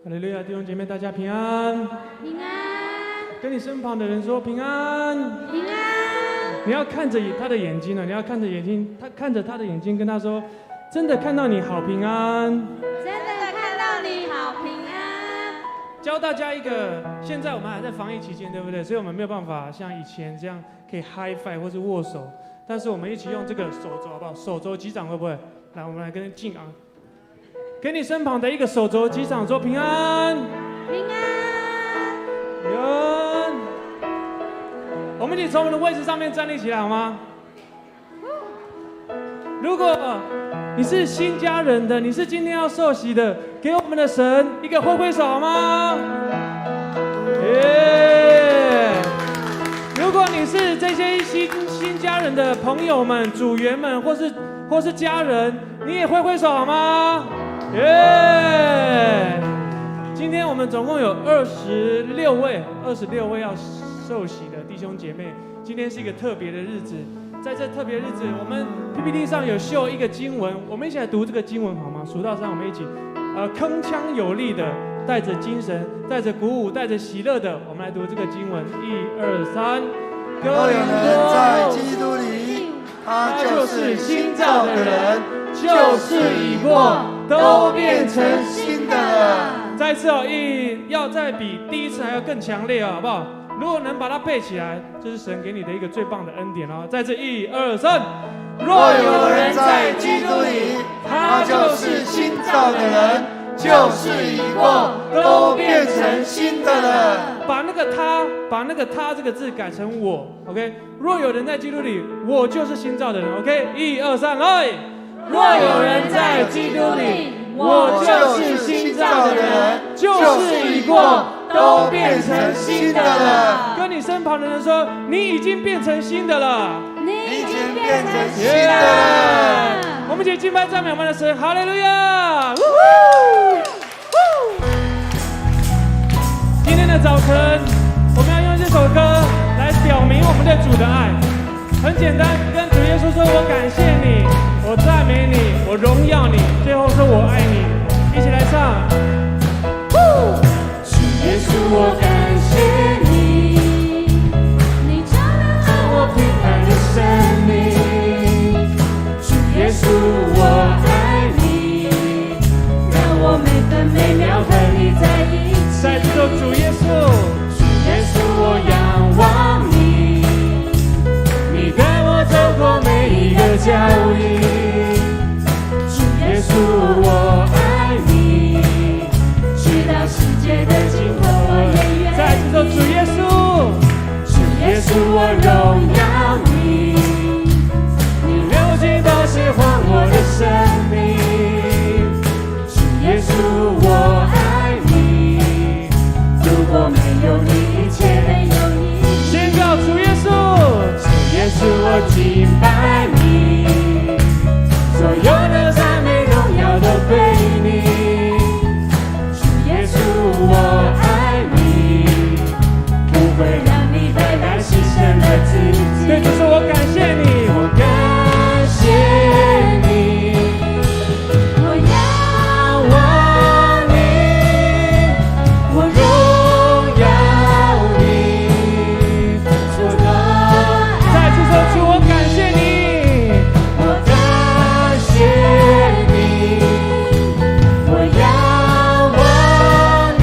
哈利路亚，弟兄姐妹，大家平安。平安，跟你身旁的人说平安。平安。你要看着他的眼睛了，你要看着眼睛，看着他的眼睛，跟他说：真的看到你好平安。真的看到你好平安。教大家一个，现在我们还在防疫期间，对不对？所以我们没有办法像以前这样可以 high five 或是握手，但是我们一起用这个手肘，好不好？手肘击掌会不会？来，我们来跟敬昂。给你身旁的一个手肘击掌，说平安，平安。平安。我们一起从我们的位置上面站立起来，好吗？如果你是新家人的，你是今天要受洗的，给我们的神一个挥挥手，好吗？耶！如果你是这些新家人的朋友们、组员们，或是家人，你也挥挥手，好吗？耶！今天我们总共有26位要受洗的弟兄姐妹。今天是一个特别的日子，在这特别日子，我们 PPT 上有秀一个经文，我们一起来读这个经文好吗？数到3，我们一起，铿锵有力的，带着精神，带着鼓舞，带着喜乐的，我们来读这个经文。1、2、3。若有人在基督里，他就是新造的人，旧事已过，都变成新的了。再一次要再比第一次还要更强烈好不好？如果能把它背起来，这是神给你的一个最棒的恩典哦。再次1、2、3。若有人在基督里，他就是新造的人，旧事已过，都变成新的了。把那个他这个字改成我 ，OK？ 若有人在基督里，我就是新造的人 ，OK？ 1、2、3，来！若有人在基督里，我就是新造的人，旧事已过，都变成新的了。跟你身旁的人说，你已经变成新的了。你已经变成新的了。我们一起敬拜赞美我们的神，哈利路亚！今天的早晨，我们要用这首歌来表明我们对主的爱。很简单，跟主耶稣说：我感谢你，我赞美你，我荣耀你，最后说我爱你。一起来唱。主耶稣，我感谢你，你照亮了我平凡的生命。主耶稣，我爱你，让我每分每秒和你在一起。再次说主耶稣，主耶稣，我仰望你，你带我走过每一个脚印。主耶稣，我爱你，直到世界的尽头，我也愿意。再次说主耶稣，主耶稣，我荣耀你，你流尽宝血换我的生命。主耶稣，我爱你，如果没有你，一切没有你。宣告主耶稣，主耶稣，我敬拜你，所有的赞美荣耀都归你。主耶稣，我爱你，不会让你白白牺牲了自己。对，就是我感谢你，我感谢你，我仰望你，我荣耀你，我多再次说主，我感谢你，我感谢你，我仰望你，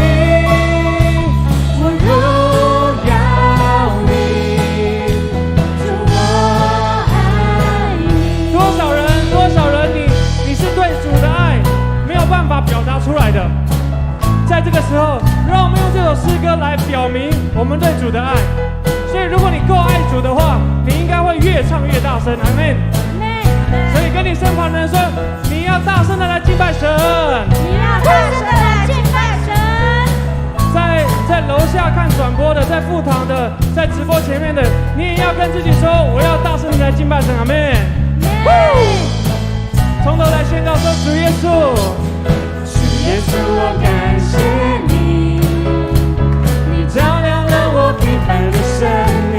我荣耀你，主我爱你。多少人你是对主的爱没有办法表达出来的，在这个时候，让我们用这首诗歌来表明我们对主的爱。所以，如果你够爱主的话，你应该会越唱越大声，阿们。所以跟你身旁的人说，你要大声的来敬拜神，你要大声的来敬拜神。在楼下看转播的，在副堂的，在直播前面的，你也要跟自己说，我要大声的来敬拜神，阿们。从头来宣告说，主耶稣，主耶稣，我感谢你，你照亮了我平凡的生命。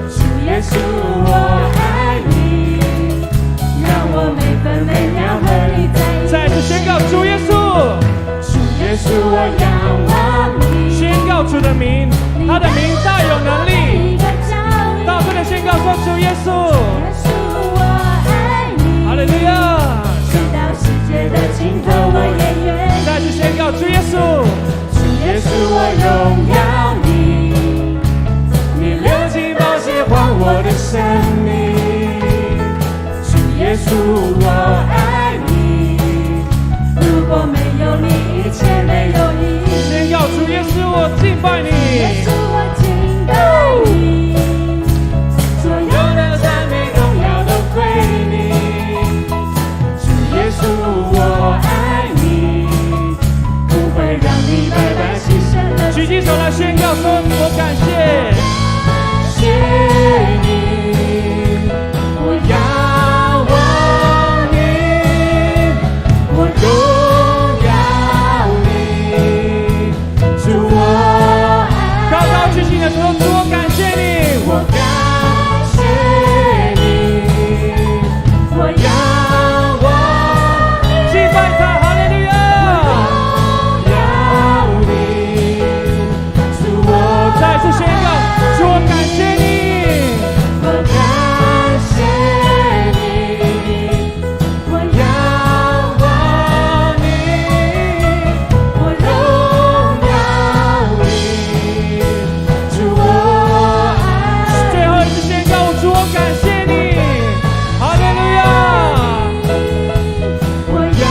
主耶稣，我爱你，让我每分每秒和你在一起。再次宣告主耶稣，主稣，我仰望你。宣告主的名，他的名大有能力。大声的宣告说：主耶稣，我爱你。哈利路亚！直到世界的尽头，我也愿意。再次宣告：主耶稣，主耶稣，我荣耀你。你流尽宝血换我的生命。主耶稣，我爱你。如果没有你，一切没有意义。宣告：主耶稣，我敬拜你。耶稣，我敬拜你。所有的赞美荣耀都归你。主耶稣，我爱你。不会让你白白牺牲了。举起手来宣告说：我感谢。谢你，我仰望你，我荣耀你。主，我爱。高高举起你的手，主，我感谢你。我感谢你，我仰望你。敬拜他，哈利路亚！荣耀你。主，我再次宣告：主，我感谢你。我感谢你，我仰望你，我荣耀你。主，我爱。最后一次宣告：主，我感谢你。哈利路亚！我仰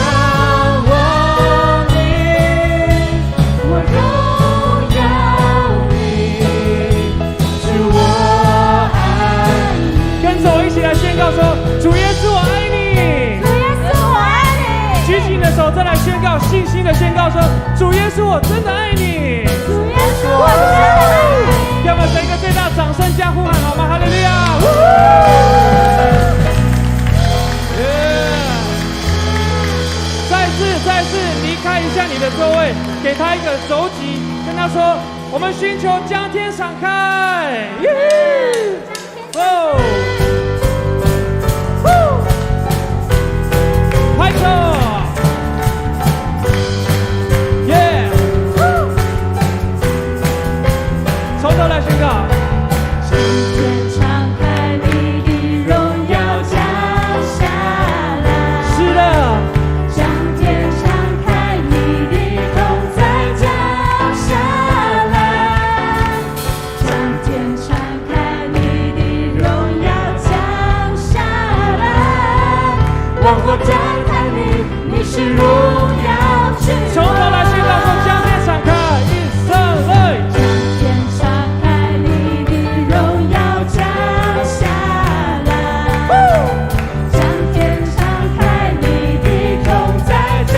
望你，我荣耀你。主，我爱你。跟着我一起来宣告说：主耶稣，我爱你。主耶稣，我爱你。举起你的手，再来宣告，信心的宣告说：主耶稣，我真的爱你。主耶稣，我真的爱你。要不要给一个最大的掌声加呼喊好吗？哈利路亚！再次离开一下你的座位，给他一个手击，跟他说：我们寻求将天敞开。哦，拍手！耶！从头来宣告。将天敞开，你的荣耀降下来。是的。将天敞开，你的同在降下来。将天敞开，你的荣耀降下来。万国赞叹你，你是荣耀君王。从头来宣告说：将天敞开，一三二。将天敞开，你的荣耀降下来。将天敞开，你的同在降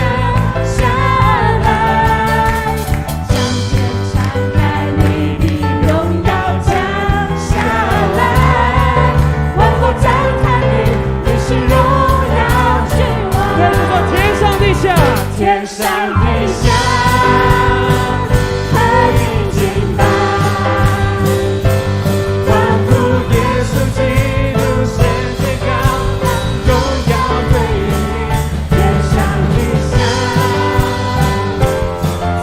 下来。将天敞开，你的荣耀降下来。万国赞叹你，你是荣耀君王。跟着说：天上地下，天上地下，和你敬拜，欢呼耶稣基督神最高，荣耀归于天上地下，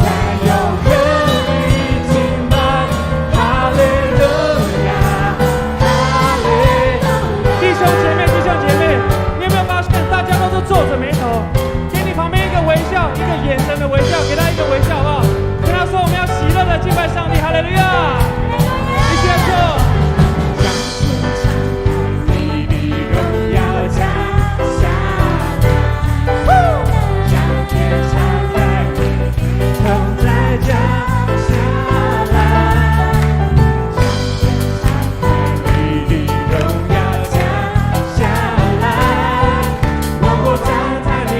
在永恒里敬拜，哈利路亚，哈利路亚。弟兄姐妹，你有没有发现大家都是皱着眉头？给你旁边一个微笑，一个眼神的微笑，给他一个微笑，好不好？跟他说，我们要喜乐的敬拜上帝，哈利路亚！一起来说。你的荣耀降下来，将天敞开，同在降下来，你的荣耀降下来，万国赞叹你，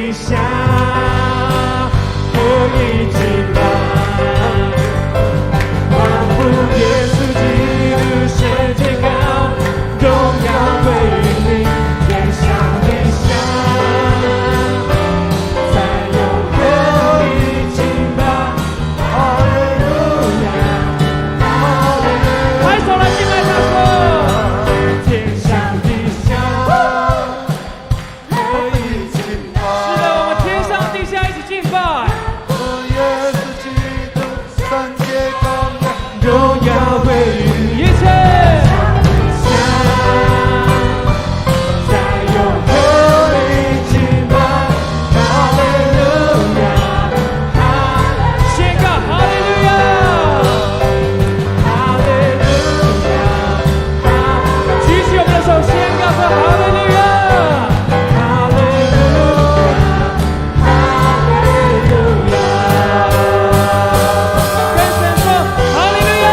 地下，何以敬拜？欢呼耶稣基督世界高，荣耀归于你，天上地下，在永恒里敬拜。哈利路亚，哈利路亚，拍手来敬拜他说，天上地下。是的，我们天上地下一起敬拜。耶稣基督圣洁高雅，荣耀归于一切。在永恒里敬拜，哈利路亚，宣告哈利路亚，哈利路亚，举起我们的手，宣告说哈利路亚，哈利路亚，哈利路亚，跟神说哈利路亚，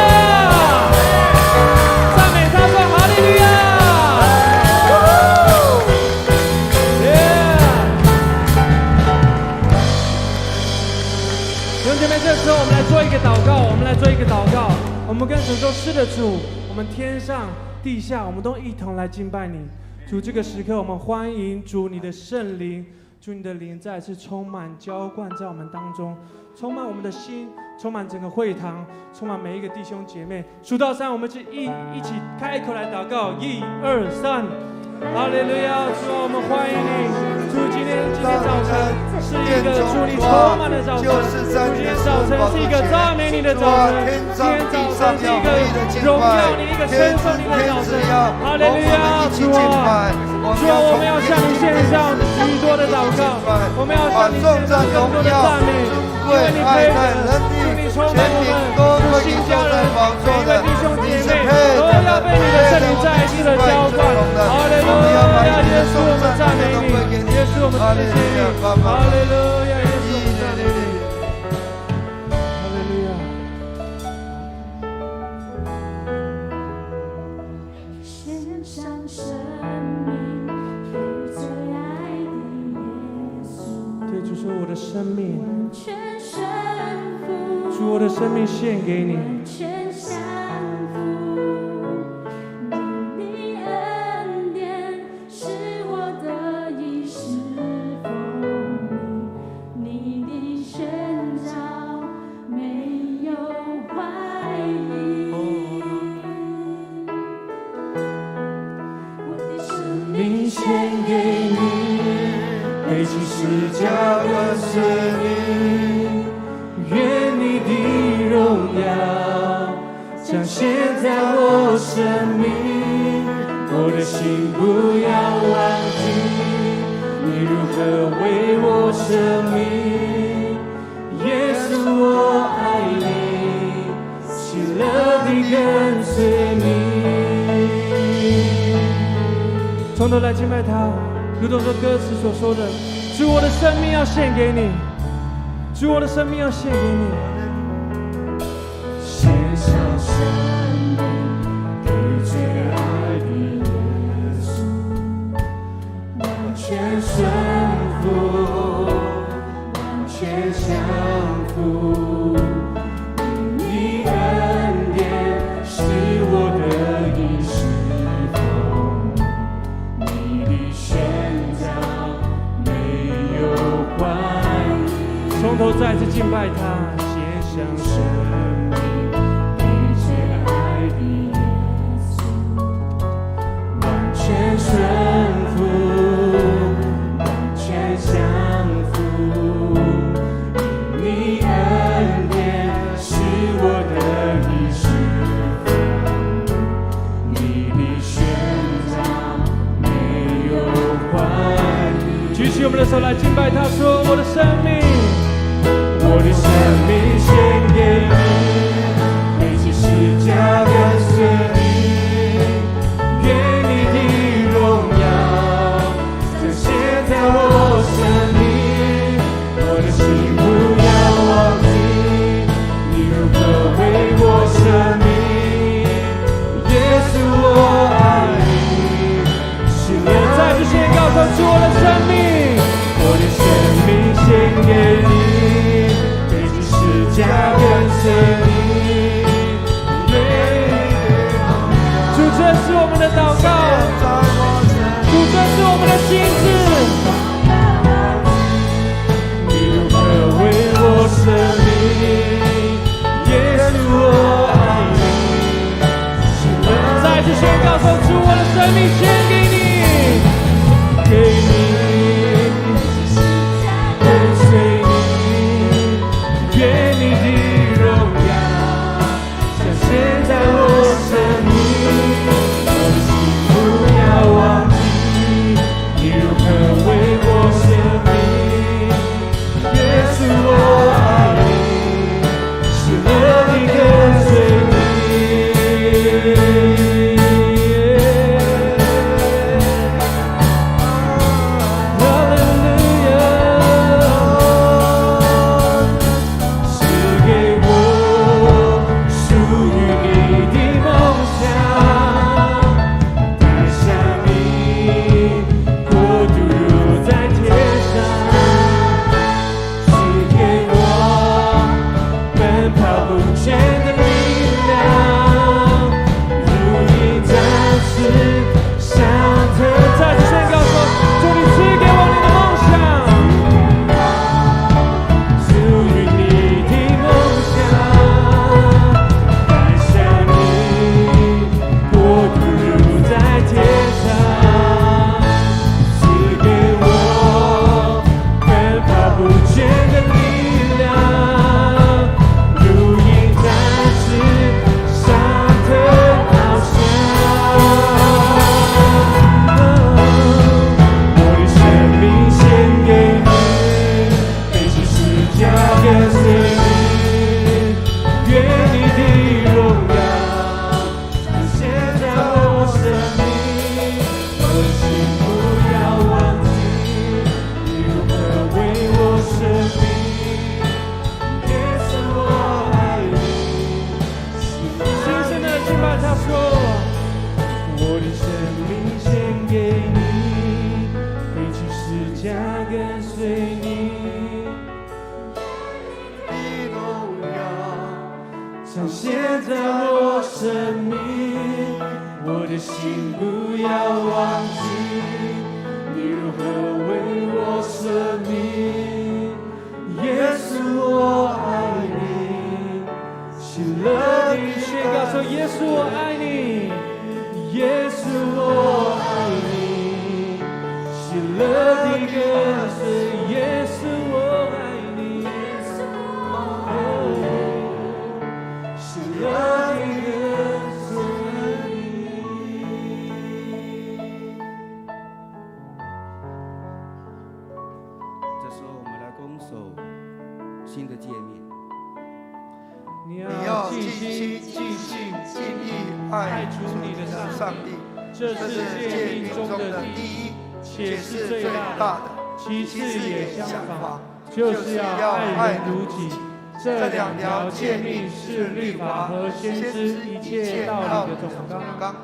赞美他说哈利路亚。弟兄姐妹，这时候我们来做一个祷告，我们跟神说：是的，主，我们天上地下，我们都一同来敬拜你。主，这个时刻我们欢迎主你的圣灵，主你的灵再次充满浇灌在我们当中，充满我们的心，充满整个会堂，充满每一个弟兄姐妹。数到3，我们一起开口来祷告，1、2、3。哈利路亚！主啊，我们欢迎你。主，今天早晨是一个主你充满的早晨，主今天早晨是一个赞美你的早晨，今天早晨是一个荣耀你、一个称颂你的早晨。哈利路亚！主啊，我们要向你献上许多的祷告，我们要向你献上更多的赞美，因为你配得，主你充满我们，主新家人，每一位弟兄姐妹都要被你的圣灵再一次的浇灌。哈利路亚，耶稣，我们赞美你，耶稣，我们谢谢你。哈利路亚，耶稣，我们赞美你。哈利路亚。献上生命给最爱的耶稣，对主说，我的生命，完全顺服，主，我的生命献给你。完全降服。你的恩典是我得以侍奉你，你的宣召没有怀疑。我的生命献给你，背起十架跟随你，愿你的荣耀彰显在我生命，我的心不要忘记你如何为我舍命。耶稣，我爱你，喜乐地跟随你。从头来敬拜他，如同这歌词所说的，主，我的生命要献给你，主，我的生命要献给你，献上生命给最爱的耶稣，完全顺服，完全降服，你恩典使我得以侍奉，你的宣召没有怀疑。从头再次敬拜他，献上生命给最爱的耶稣，完全顺服，完全降服，你恩典使我得以侍奉，你的宣召没有怀疑。举起我们的手来敬拜他，说：我的生命，我的生命献给你，背起十架跟随你，愿你的荣耀彰显在我生命，我的心不要忘记你如何为我舍命。耶稣，我爱你，是我再次宣告说出我的生命，我的生命将跟随你。的荣耀彰显在我生命，我的心不要忘记，你如何为我舍命。耶稣，我爱你，喜乐地宣告说：耶稣，我爱你，耶稣，我爱你，喜乐地跟随，耶稣，我爱你。喜乐地跟随你。这时候，我们来攻守新的界面。你你要要尽心、尽性、尽意爱主你的上帝，这这是是诫命中的第一，且是最大的，其次也相相仿仿，就是要爱人如己。这这两两条条诫诫命命是是律法律法和和先先知知一一切切道道理理的总的总纲。纲。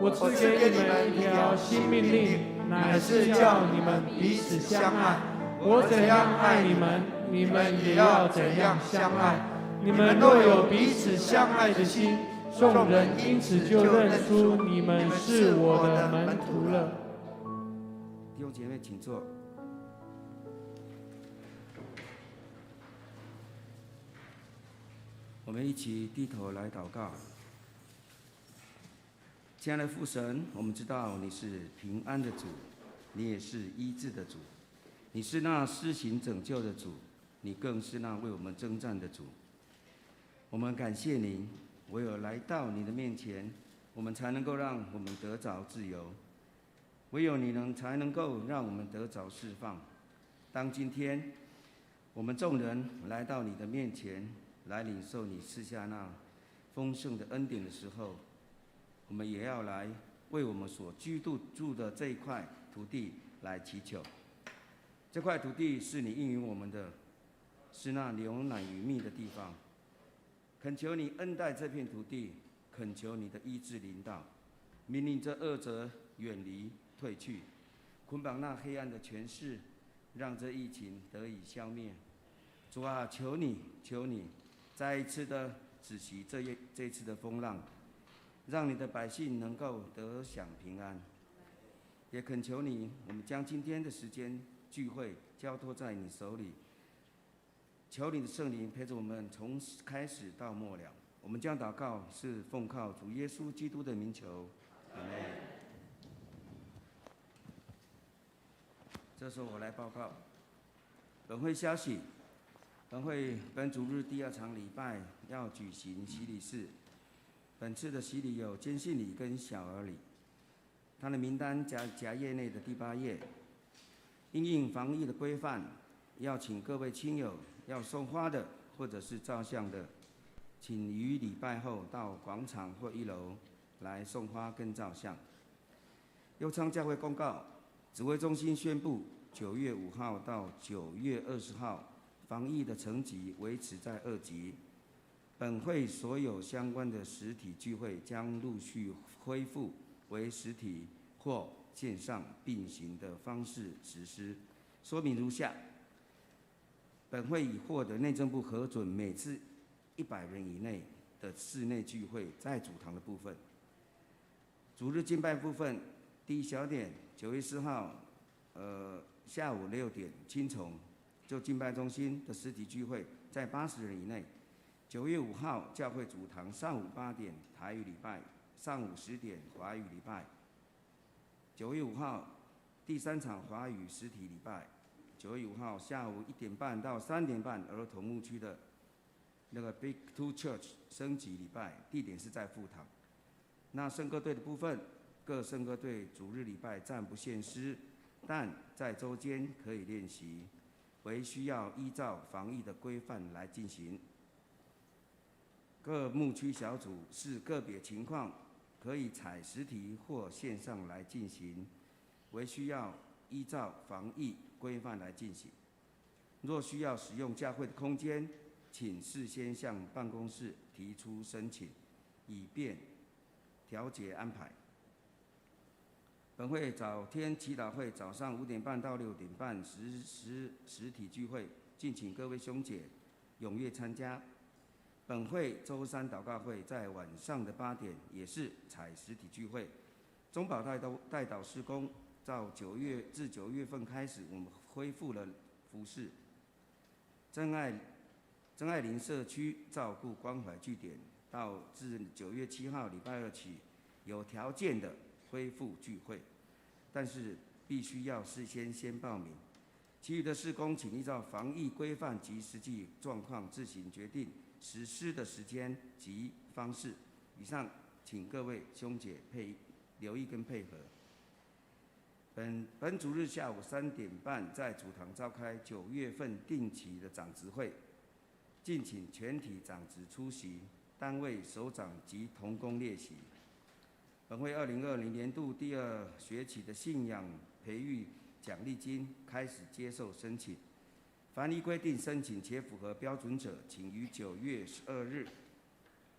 我赐给你们一条新命令，乃是叫你们彼此相爱。我怎样爱你们，你们也要怎样相爱。你们若有彼此相爱的心，众人因此就认出你们是我的门徒了。弟兄姐妹，请坐。我们一起低头来祷告。亲爱的父神，我们知道你是平安的主，你也是医治的主，你是那施行拯救的主，你更是那为我们征战的主。我们感谢您，唯有来到你的面前，我们才能够让我们得着自由。唯有你才能够让我们得着释放。当今天我们众人来到你的面前，来领受你赐下那丰盛的恩典的时候，我们也要来为我们所居住的这一块土地来祈求。这块土地是你应允我们的，是那流奶与蜜的地方。恳求你恩待这片土地，恳求你的医治临到，命令这恶者远离退去，捆绑那黑暗的权势，让这疫情得以消灭。主啊，求你，求你，再一次的止息这一次的风浪，让你的百姓能够得享平安。也恳求你，我们将今天的时间聚会交托在你手里，求你的圣灵陪着我们从开始到末了。我们将祷告是奉靠主耶稣基督的名求，阿门。这时候我来报告本会消息。本会本主日第2场礼拜要举行洗礼式，本次的洗礼有坚信礼跟小儿礼。他的名单夹页内的第8页。因应防疫的规范，要请各位亲友要送花的或者是照相的，请于礼拜后到广场或1楼来送花跟照相。右昌教会公告，指挥中心宣布9月5号到9月20号。防疫的层级维持在2级，本会所有相关的实体聚会将陆续恢复为实体或线上并行的方式实施。说明如下：本会已获得内政部核准，每次100人以内的室内聚会在主堂的部分。主日敬拜部分，第一小点9月4号，下午6点，青虫。就敬拜中心的实体聚会在80人以内。9月5号，教会主堂上午8点台语礼拜，上午10点华语礼拜。9月5号，第3场华语实体礼拜。9月5号下午1点半到3点半，儿童牧区的那个 Big Two Church 升级礼拜，地点是在副堂。那圣歌队的部分，各圣歌队主日礼拜暂不献诗，但在周间可以练习。为需要依照防疫的规范来进行。各牧区小组视个别情况，可以采实体或线上来进行，为需要依照防疫规范来进行。若需要使用教会的空间，请事先向办公室提出申请，以便调节安排。本会早天祈祷会早上5点半到6点半实体聚会，敬请各位兄姐踊跃参加。本会周三祷告会在晚上的8点也是采实体聚会。中保代祷事工自9月份开始，我们恢复了服事。真爱林社区照顾关怀据点，自9月7号礼拜2起，有条件的恢复聚会，但是必须要事先报名。其余的事工，请依照防疫规范及实际状况自行决定实施的时间及方式。以上，请各位兄姐留意跟配合。本主日下午3点半在主堂召开9月份定期的长执会，敬请全体长执出席，单位首长及同工列席。本会2020年度第2学期的信仰培育奖励金开始接受申请，凡依规定申请且符合标准者，请于9月12日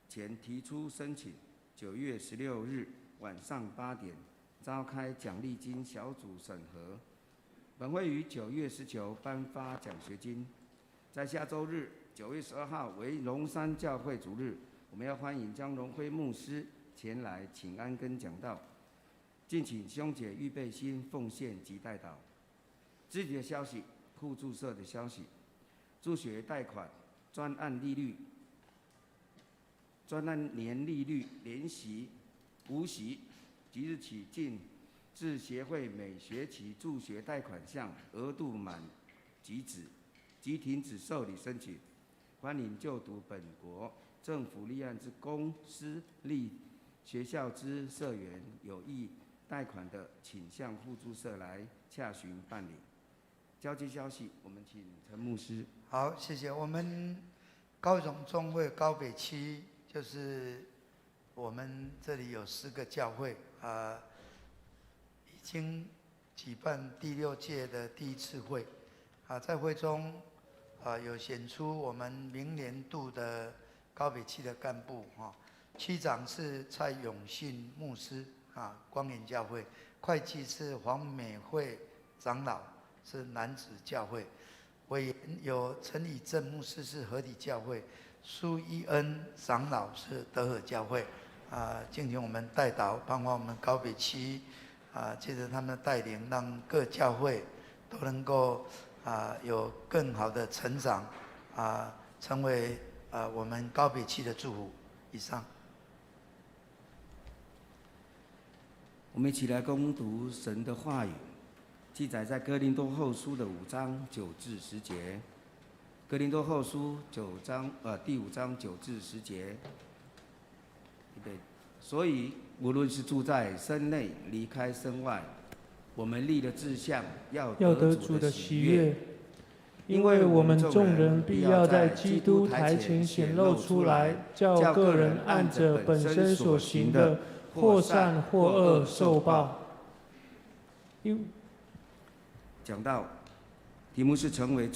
前提出申请。9月16日晚上8点召开奖励金小组审核。本会于9月19颁发奖学金。在下周日9月12号为龙山教会主日，我们要欢迎江荣辉牧师前来请安跟讲道，敬请兄姐预备心奉献及代祷。肢体的消息，互助社的消息，助学贷款专案年利率连息无息，即日起进至协会每学期助学贷款项额度满即停止受理申请。欢迎就读本国政府立案之公私立学校之社员有意贷款的，请向互助社来洽询办理。交接消息，我们请陈牧师。好，谢谢。我们高雄中会高北区，就是我们这里有4个教会已经举办第6届的第1次会在会中有选出我们明年度的高北区的干部区长是蔡永信牧师光远教会，会计是黄美惠长老是男子教会，委员有陈以正牧师是合体教会，苏一恩长老是德和教会敬请我们代祷，盼望我们高北区借着他们的带领，让各教会都能够有更好的成长成为我们高北区的祝福。以上。我们一起来攻读神的话语，记载在哥林多后书的5章9至10节。哥林多后书第5章9至10节。所以无论是住在身内，离开身外，我们立的志向要得主的喜悦。因为我们众人必要在基督台前显露出来，叫个人按着本身所行的，或善或恶受报。讲到题目是成为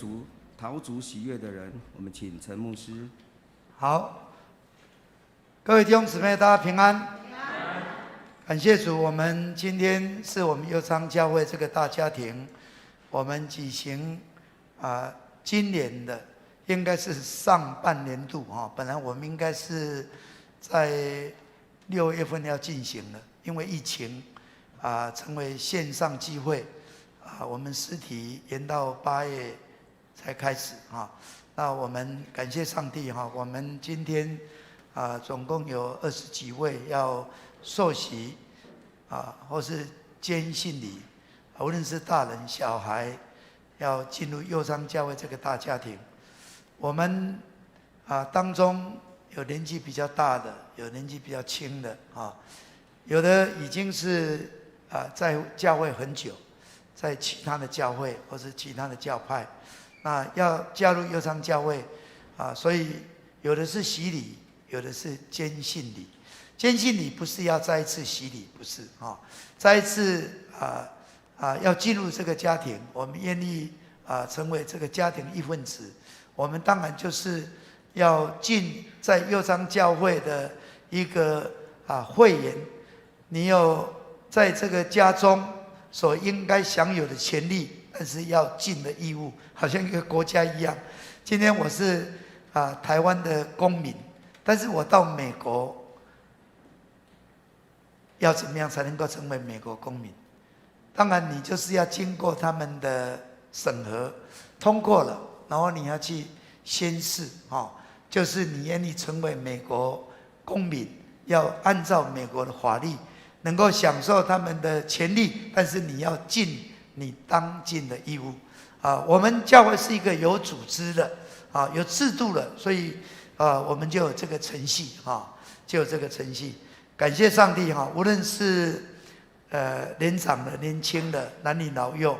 讨主喜悦的人，我们请陈牧师。好，各位弟兄姊妹，大家平安。感谢主，我们今天是我们右昌教会这个大家庭，我们举行今年的应该是上半年度本来我们应该是在6月份要进行了，因为疫情成为线上聚会我们实体延到8月才开始那我们感谢上帝我们今天总共有20几位要受洗或是坚信礼无论是大人小孩要进入右昌教会这个大家庭。我们当中有年纪比较大的，有年纪比较轻的有的已经是在教会很久，在其他的教会或是其他的教派，那要加入右昌教会所以有的是洗礼，有的是坚信礼。坚信礼不是要再一次洗礼，不是再一次要进入这个家庭，我们愿意成为这个家庭一份子，我们当然就是要进在右昌教会的一个会员，你有在这个家中所应该享有的权利，但是要尽的义务，好像一个国家一样。今天我是台湾的公民，但是我到美国要怎么样才能够成为美国公民？当然，你就是要经过他们的审核，通过了，然后你要去宣誓，就是你愿意成为美国公民，要按照美国的法律，能够享受他们的权利，但是你要尽你当尽的义务。我们教会是一个有组织的，有制度的，所以我们就有这个程序，就有这个程序。感谢上帝，无论是年长的、年轻的、男女老幼，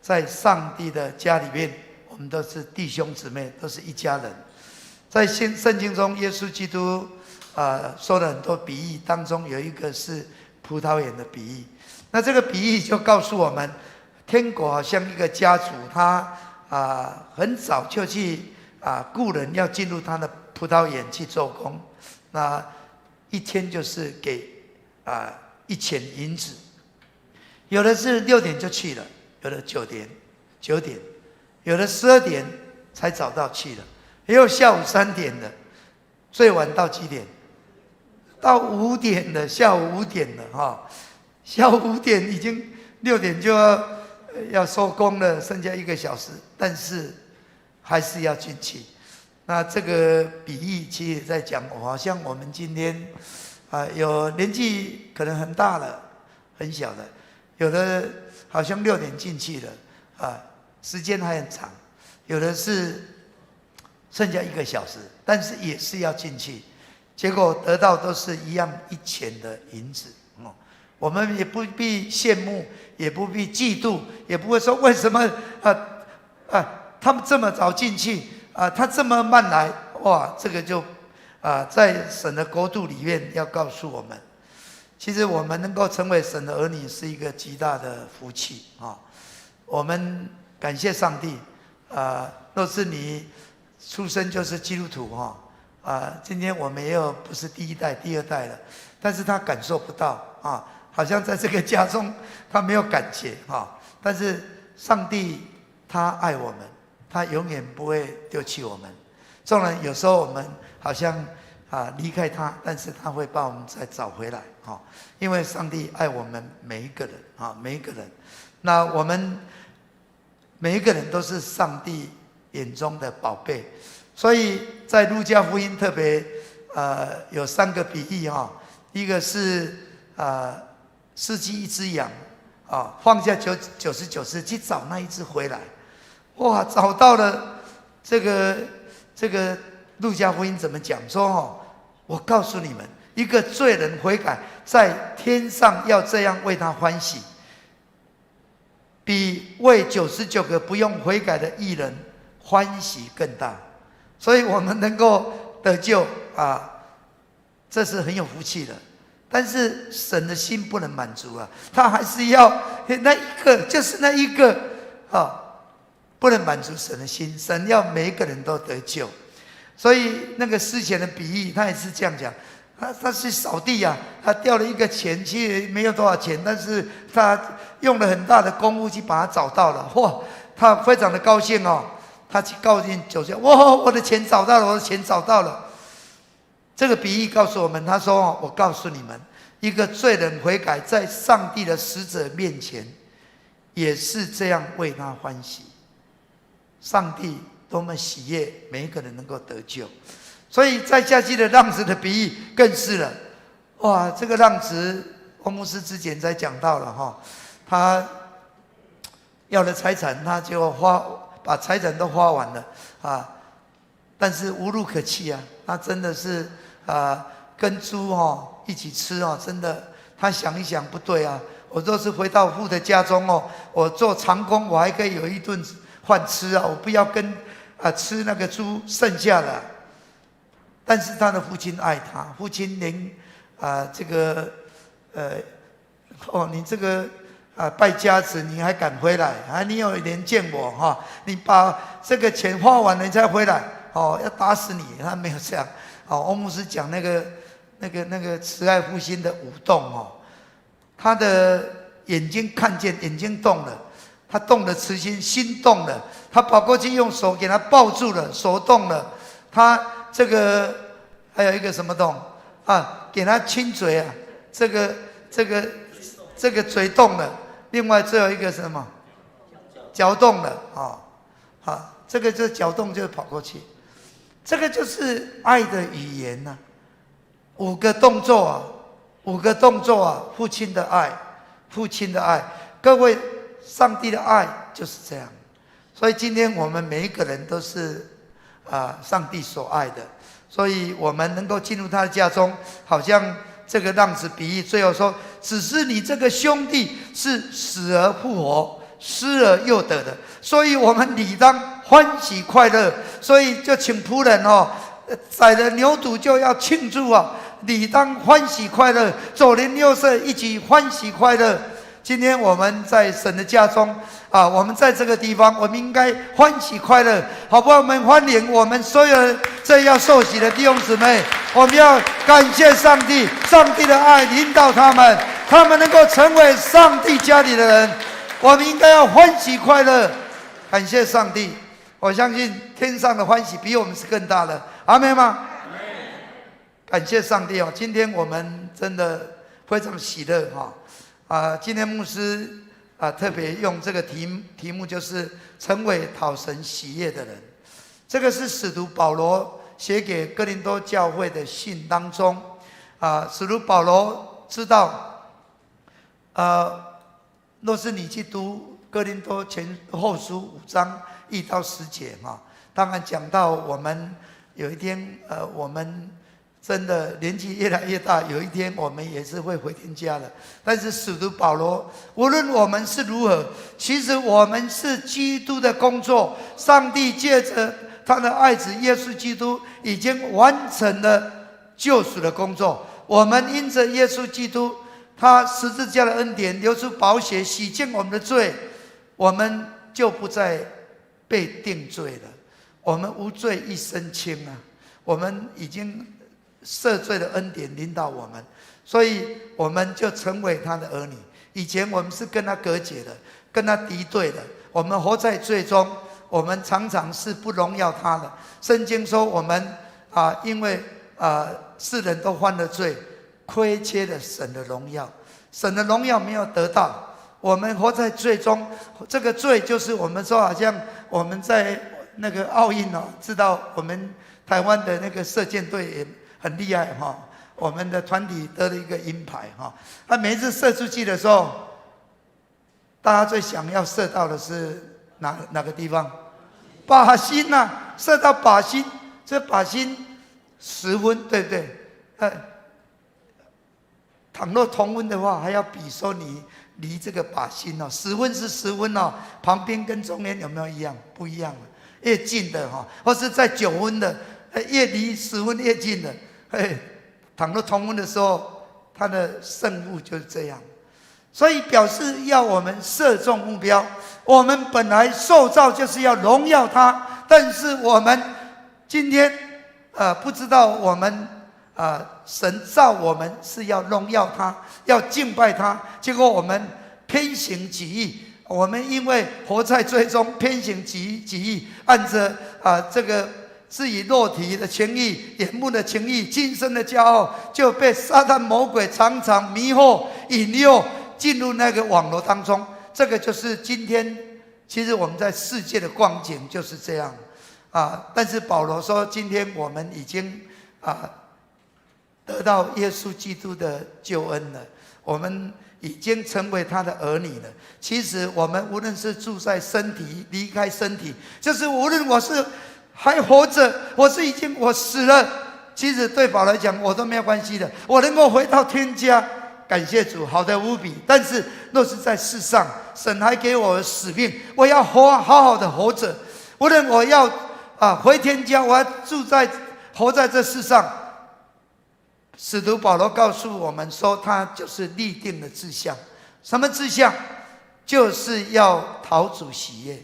在上帝的家里面，我们都是弟兄姊妹，都是一家人。在圣经中，耶稣基督说了很多比喻，当中有一个是葡萄园的比喻。那这个比喻就告诉我们，天国好像一个家族，他很早就去雇人要进入他的葡萄园去做工，那一天就是给1钱银子，有的是6点就去了，有的9点，有的12点才找到去了，也有下午3点的，最晚到几点？到5点的，下午5点了下午5点已经6点就要收工了，剩下1个小时，但是还是要进去。那这个比喻其实也在讲，好像我们今天有年纪可能很大了，很小的，有的好像6点进去了时间还很长，有的是剩下1个小时，但是也是要进去，结果得到都是一样1钱的银子。我们也不必羡慕，也不必嫉妒，也不会说为什么他们这么早进去他这么慢来，哇，这个就在神的国度里面要告诉我们，其实我们能够成为神的儿女是一个极大的福气我们感谢上帝若是你出生就是基督徒今天我们也有不是第1代、第2代了，但是他感受不到好像在这个家中他没有感觉但是上帝他爱我们，他永远不会丢弃我们。纵然有时候我们好像离开他，但是他会把我们再找回来因为上帝爱我们每一个人每一个人。那我们每一个人都是上帝眼中的宝贝，所以在路加福音特别有3个比喻一个是失去一只羊放下99只去找那一只回来，哇，找到了。这个路加福音怎么讲？说我告诉你们，一个罪人悔改，在天上要这样为他欢喜，比为99个不用悔改的义人欢喜更大。所以我们能够得救这是很有福气的。但是神的心不能满足他还是要那一个，就是那一个不能满足神的心，神要每一个人都得救。所以那个失钱的比喻，他也是这样讲。他去扫地他掉了1个钱，其实没有多少钱，但是他用了很大的功夫去把它找到了。哇，他非常的高兴他去告诉9家，哇，我的钱找到了，我的钱找到了。这个比喻告诉我们，他说我告诉你们，一个罪人悔改，在上帝的使者面前也是这样为他欢喜。上帝多么喜悦每一个人能够得救。所以在下去的浪子的比喻更是了。哇，这个浪子欧牧师之前才讲到了他要了财产，他就把财产都花完了但是无路可去他真的是跟猪一起吃真的他想一想不对我若是回到父的家中我做长工，我还可以有一顿饭吃我不要跟吃那个猪剩下的。但是他的父亲爱他，父亲连这个你这个败家子你还敢回来你有脸见我你把这个钱花完了你才回来要打死你。他没有这样欧牧师讲那个慈爱复兴的舞动他的眼睛看见，眼睛动了，他动了慈心，心动了，他跑过去用手给他抱住了，手动了，他这个还有一个什么动啊？给他亲嘴啊，这个嘴动了，另外最后一个是什么？脚动了啊，这个就是脚动，就是跑过去，这个就是爱的语言呐、5个动作啊，5个动作啊，父亲的爱，父亲的爱，各位，上帝的爱就是这样。所以今天我们每一个人都是上帝所爱的，所以我们能够进入他的家中，好像这个浪子比喻最后说，只是你这个兄弟是死而复活，失而又得的，所以我们理当欢喜快乐。所以就请仆人宰了牛犊就要庆祝啊，理当欢喜快乐，左邻右舍一起欢喜快乐。今天我们在神的家中我们在这个地方，我们应该欢喜快乐，好不好？我们欢迎我们所有这要受洗的弟兄姊妹，我们要感谢上帝，上帝的爱引导他们，他们能够成为上帝家里的人，我们应该要欢喜快乐，感谢上帝。我相信天上的欢喜比我们是更大的，阿们吗？感谢上帝今天我们真的非常喜乐今天牧师特别用这个题目，就是成为讨神喜悦的人。这个是使徒保罗写给哥林多教会的信当中使徒保罗知道若是你去读哥林多前后书5章1到10节当然讲到我们有一天我们真的年纪越来越大，有一天我们也是会回天家的。但是使徒保罗，无论我们是如何，其实我们是基督的工作，上帝借着他的爱子耶稣基督已经完成了救赎的工作。我们因着耶稣基督他十字架的恩典，流出宝血洗净我们的罪，我们就不再被定罪了，我们无罪一身轻我们已经赦罪的恩典领导我们，所以我们就成为他的儿女。以前我们是跟他隔绝的，跟他敌对的，我们活在罪中，我们常常是不荣耀他的。圣经说我们因为世人都犯了罪，亏缺了神的荣耀，神的荣耀没有得到，我们活在罪中。这个罪就是我们说，好像我们在那个奥运知道我们台湾的那个射箭队也很厉害我们的团体得了一个银牌每一次射出去的时候，大家最想要射到的是哪个地方？靶心射到靶心，这靶心10分，对不对？倘若同分的话，还要比说你离这个靶心10分是10分旁边跟中间有没有一样？不一样越近的或是在9分的越离10分越近的倘若同分的时候，他的胜负就是这样。所以表示要我们射中目标。我们本来受造就是要荣耀他，但是我们今天不知道我们神造我们是要荣耀他，要敬拜他，结果我们偏行己意。我们因为活在罪中，偏行己意，按着这个自己肉体的情意、眼目的情意、今生的骄傲，就被撒旦魔鬼常常迷惑、引诱，进入那个网络当中。这个就是今天其实我们在世界的光景就是这样但是保罗说，今天我们已经得到耶稣基督的救恩了，我们已经成为他的儿女了。其实我们无论是住在身体，离开身体，就是无论我是还活着，我死了，其实对保罗来讲我都没有关系的，我能够回到天家，感谢主，好的无比。但是若是在世上，神还给我的使命，我要好好的活着，无论我要回天家，我要活在这世上。使徒保罗告诉我们说，他就是立定的志向。什么志向？就是要讨主喜悦，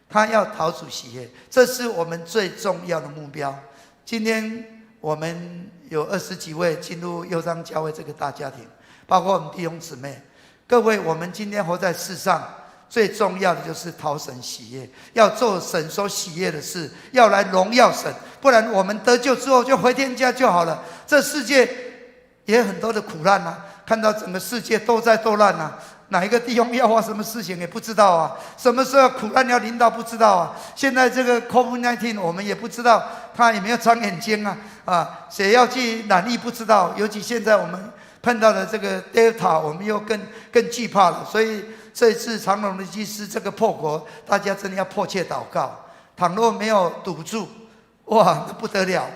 他要讨主喜悦，这是我们最重要的目标。今天我们有20几位进入右彰教会这个大家庭，包括我们弟兄姊妹，各位，我们今天活在世上，最重要的就是讨神喜悦，要做神所喜悦的事，要来荣耀神。不然我们得救之后就回天家就好了。这世界也有很多的苦难啊，看到整个世界都在斗难啊，哪一个地方要发什么事情也不知道啊，什么时候苦难要临到不知道啊。现在这个 COVID-19 我们也不知道他有没有长眼睛啊，谁要去染疫不知道。尤其现在我们碰到了这个 Delta， 我们又更惧怕了。所以这一次长荣的机师这个破国，大家真的要迫切祷告。倘若没有堵住，哇，那不得了，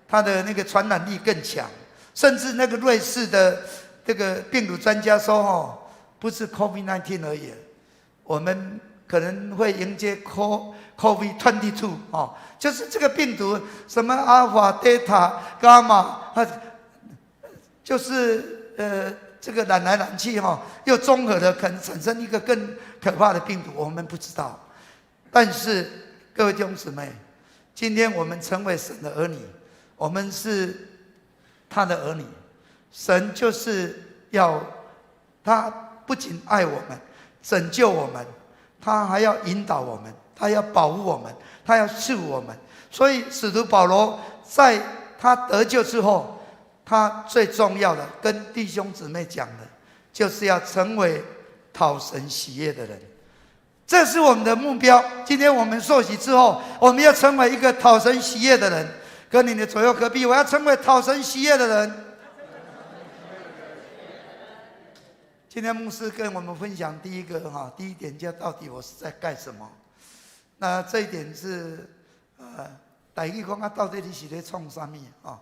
它的那个传染力更强。甚至那个瑞士的这个病毒专家说，不是 COVID-19 而已，我们可能会迎接 COVID-22 就是这个病毒什么阿尔法、贝塔、伽马，就是这个染来染去又综合的，可能产生一个更可怕的病毒，我们不知道。但是各位弟兄姊妹，今天我们成为神的儿女，我们是他的儿女，神就是要他不仅爱我们、拯救我们，他还要引导我们，他要保护我们，他要赐我们。所以使徒保罗在他得救之后，他最重要的跟弟兄姊妹讲的，就是要成为讨神喜悦的人。这是我们的目标。今天我们受洗之后，我们要成为一个讨神喜悦的人。跟你的左右隔壁，我要成为讨神喜悦的人。今天牧师跟我们分享第一点叫到底我是在干什么？那这一点是台语说到底你是在创什么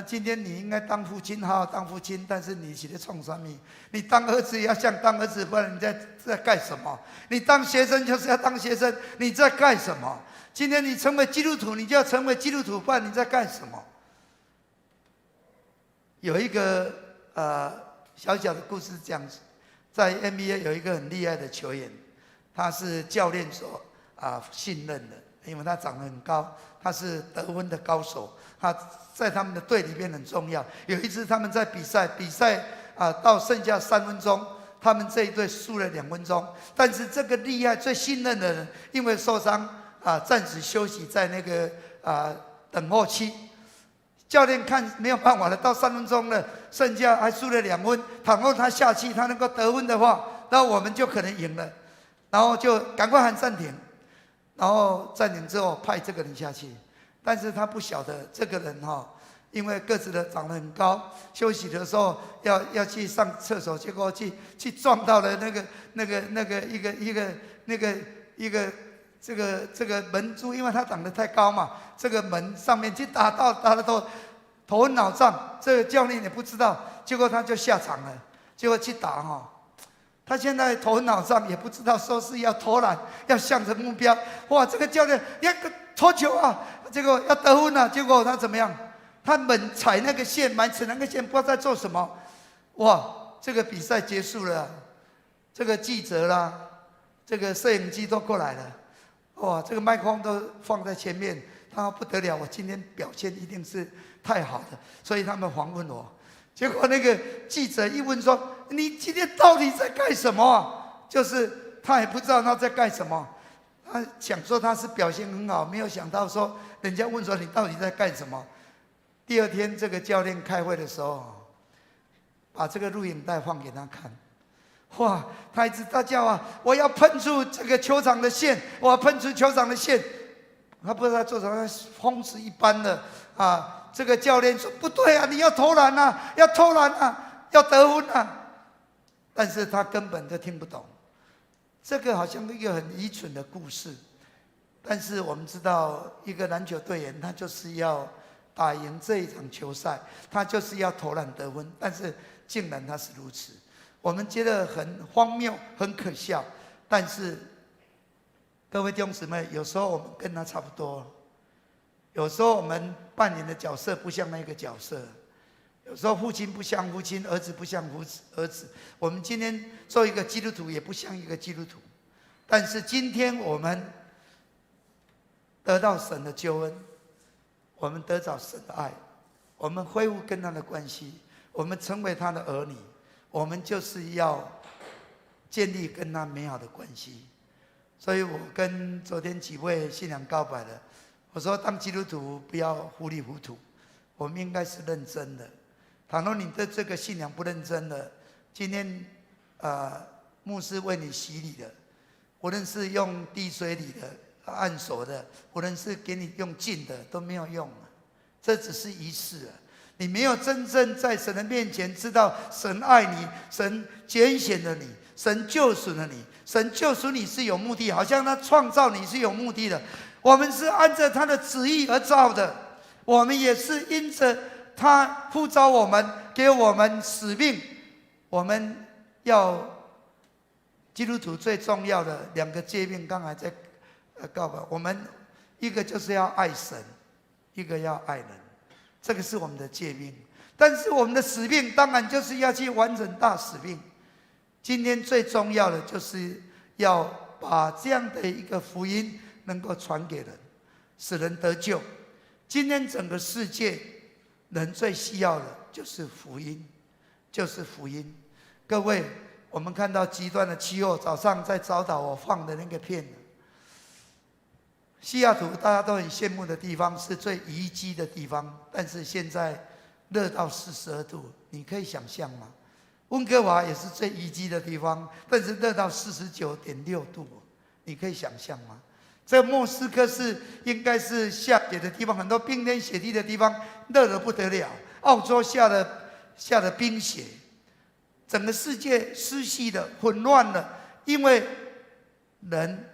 今天你应该当父亲，好好当父亲，但是你是在创什么？你当儿子也要像当儿子，不然你在干什么？你当学生就是要当学生，你在干什么？今天你成为基督徒，你就要成为基督徒，不然你在干什么？有一个小小的故事这样子，在 NBA 有一个很厉害的球员，他是教练所信任的，因为他长得很高，他是得分的高手，他在他们的队里面很重要。有一次他们在比赛到剩下3分钟，他们这一队输了2分钟，但是这个厉害最信任的人因为受伤暂时休息在那个等候区。教练看没有办法了，到3分钟了，剩下还输了2分。倘若他下去，他能够得分的话，那我们就可能赢了。然后就赶快喊暂停，然后暂停之后派这个人下去。但是他不晓得这个人因为个子长得很高，休息的时候要去上厕所，结果去撞到了一个这个门柱，因为他长得太高嘛，这个门上面去打到他的头昏脑胀，这个教练也不知道，结果他就下场了，结果去打他现在头昏脑胀，也不知道说是要投篮，要向着目标。哇，这个教练要投球结果要得分结果他怎么样？他猛踩那个线，不知道在做什么。哇，这个比赛结束了，这个记者啦，这个摄影机都过来了。哇，这个麦克风都放在前面，他不得了，我今天表现一定是太好了，所以他们访问我。结果那个记者一问说：“你今天到底在干什么？”就是他也不知道他在干什么，他想说他是表现很好，没有想到说人家问说你到底在干什么。第2天这个教练开会的时候，把这个录影带放给他看。哇！他一直大叫我要喷出这个球场的线，我要喷出球场的线。他不知道做什么，疯子一般的这个教练说不对你要投篮要投篮要得分但是他根本就听不懂。这个好像一个很愚蠢的故事，但是我们知道，一个篮球队员他就是要打赢这一场球赛，他就是要投篮得分，但是竟然他是如此。我们觉得很荒谬，很可笑，但是各位弟兄姊妹，有时候我们跟他差不多，有时候我们扮演的角色不像那个角色，有时候父亲不像父亲，儿子不像儿子。我们今天做一个基督徒，也不像一个基督徒。但是今天我们得到神的救恩，我们得到神的爱，我们恢复跟他的关系，我们成为他的儿女。我们就是要建立跟他美好的关系。所以我跟昨天几位信仰告白的，我说当基督徒不要糊里糊涂，我们应该是认真的。倘若你对这个信仰不认真的，今天牧师为你洗礼的，无论是用滴水礼的、按手的，无论是给你用浸的，都没有用了。这只是仪式啊！你没有真正在神的面前知道神爱你，神拣选了你，神救赎了你，神救赎你是有目的，好像他创造你是有目的的。我们是按照他的旨意而造的，我们也是因着他呼召我们，给我们使命。我们要基督徒最重要的2个诫命，刚才在告白，我们一个就是要爱神，一个要爱人，这个是我们的诫命。但是我们的使命当然就是要去完成大使命。今天最重要的就是要把这样的一个福音能够传给人，使人得救。今天整个世界人最需要的就是福音，就是福音。各位，我们看到极端的气候，早上在早祷我放的那个片，西雅图大家都很羡慕的地方，是最宜居的地方，但是现在热到42度，你可以想象吗？温哥华也是最宜居的地方，但是热到49.6度，你可以想象吗？这莫斯科是应该是下雪的地方，很多冰天雪地的地方，热得不得了。澳洲下了冰雪，整个世界失序的、混乱了，因为人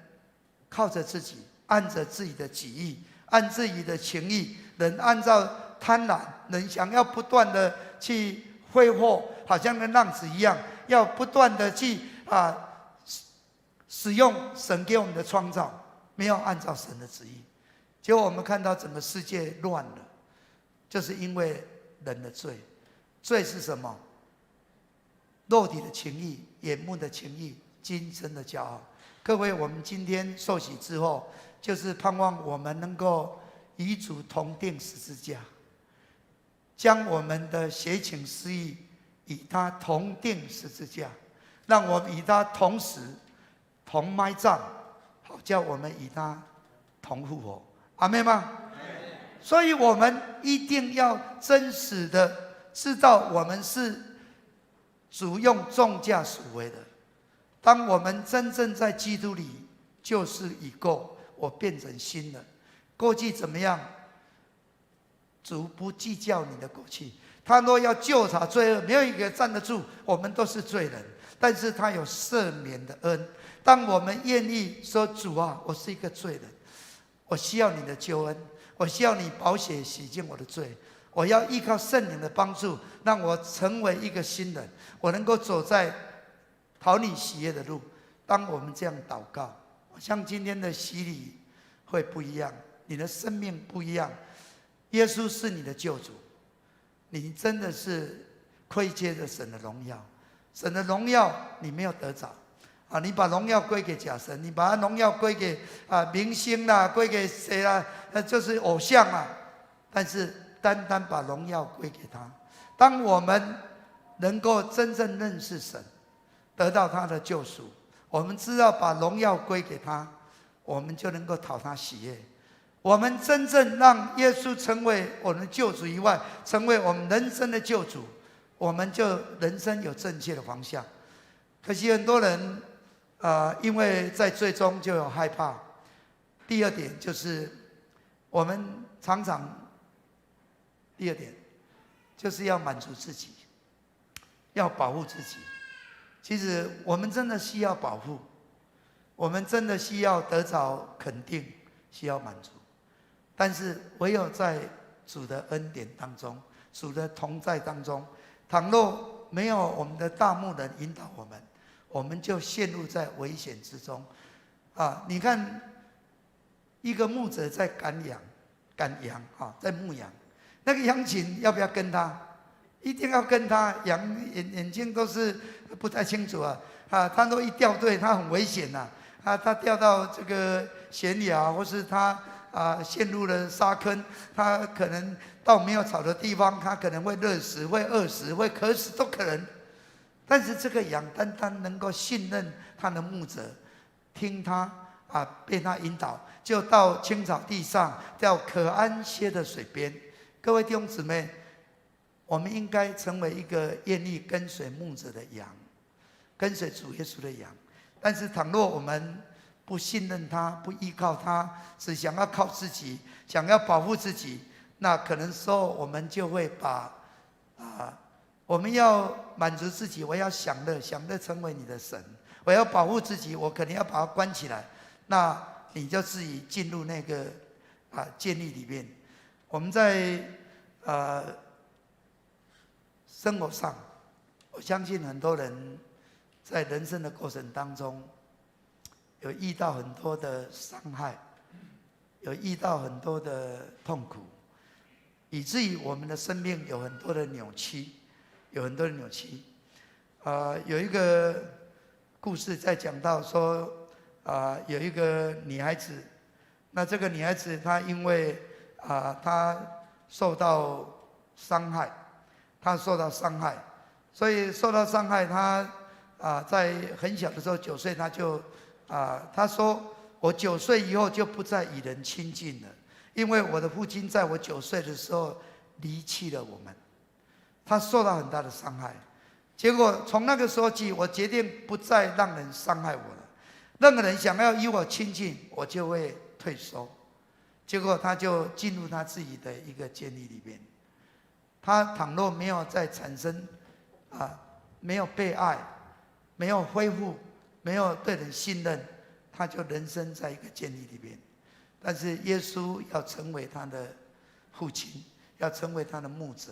靠着自己，按着自己的己意，按自己的情意，人按照贪婪，人想要不断的去挥霍，好像跟浪子一样，要不断的去使用神给我们的创造，没有按照神的旨意。结果我们看到整个世界乱了，就是因为人的罪。罪是什么？肉体的情欲、眼目的情欲、今生的骄傲。各位，我们今天受洗之后，就是盼望我们能够与主同定十字架，将我们的邪情私欲与他同定十字架，让我们与他同死、同埋葬，好叫我们与他同复活。阿们吗？所以我们一定要真实的知道，我们是主用重价赎回的。当我们真正在基督里，旧事已过，我变成新人。过去怎么样？主不计较你的过去，他若要究察罪恶，没有一个站得住。我们都是罪人，但是他有赦免的恩。当我们愿意说：“主啊，我是一个罪人，我需要你的救恩，我需要你宝血洗净我的罪，我要依靠圣灵的帮助，让我成为一个新人，我能够走在讨你喜悦的路。”当我们这样祷告，像今天的洗礼会不一样，你的生命不一样。耶稣是你的救主，你真的是亏欠着神的荣耀。神的荣耀你没有得着你把荣耀归给假神，你把荣耀归给明星啦，归给谁啦？就是偶像啊。但是单单把荣耀归给他。当我们能够真正认识神，得到他的救赎，我们知道把荣耀归给他，我们就能够讨他喜悦。我们真正让耶稣成为我们的救主以外，成为我们人生的救主，我们就人生有正确的方向。可惜很多人因为在罪中就有害怕。第二点就是我们常常第二点就是要满足自己，要保护自己。其实我们真的需要保护，我们真的需要得着肯定，需要满足。但是唯有在主的恩典当中，主的同在当中，倘若没有我们的大牧人引导我们，我们就陷入在危险之中。你看一个牧者在赶羊在牧羊，那个羊群要不要跟他？一定要跟他。羊眼睛都是不太清楚他若一掉队，他很危险他掉到这个悬崖，或是他陷入了沙坑，他可能到没有草的地方，他可能会热死、会饿死、会渴死都可能。但是这个羊单单能够信任他的牧者，听他被他引导，就到青草地上，到可安歇的水边。各位弟兄姊妹，我们应该成为一个愿意跟随牧者的羊，跟随主耶稣的羊。但是倘若我们不信任他，不依靠他，只想要靠自己，想要保护自己，那可能说我们就会把我们要满足自己，我要享乐，享乐成为你的神。我要保护自己，我可能要把它关起来，那你就自己进入那个监狱里面。我们在生活上，我相信很多人在人生的过程当中，有遇到很多的伤害，有遇到很多的痛苦，以至于我们的生命有很多的扭曲，有很多的扭曲。有一个故事在讲到说，有一个女孩子，那这个女孩子她因为她受到伤害，所以受到伤害，她在很小的时候9岁，她就她说我9岁以后就不再与人亲近了，因为我的父亲在我9岁的时候离弃了我们，她受到很大的伤害。结果从那个时候起，我决定不再让人伤害我了。任何人想要与我亲近，我就会退缩。结果他就进入他自己的一个监狱里面。他倘若没有再产生没有被爱，没有恢复，没有对人信任，他就人生在一个监狱里面。但是耶稣要成为他的父亲，要成为他的牧者，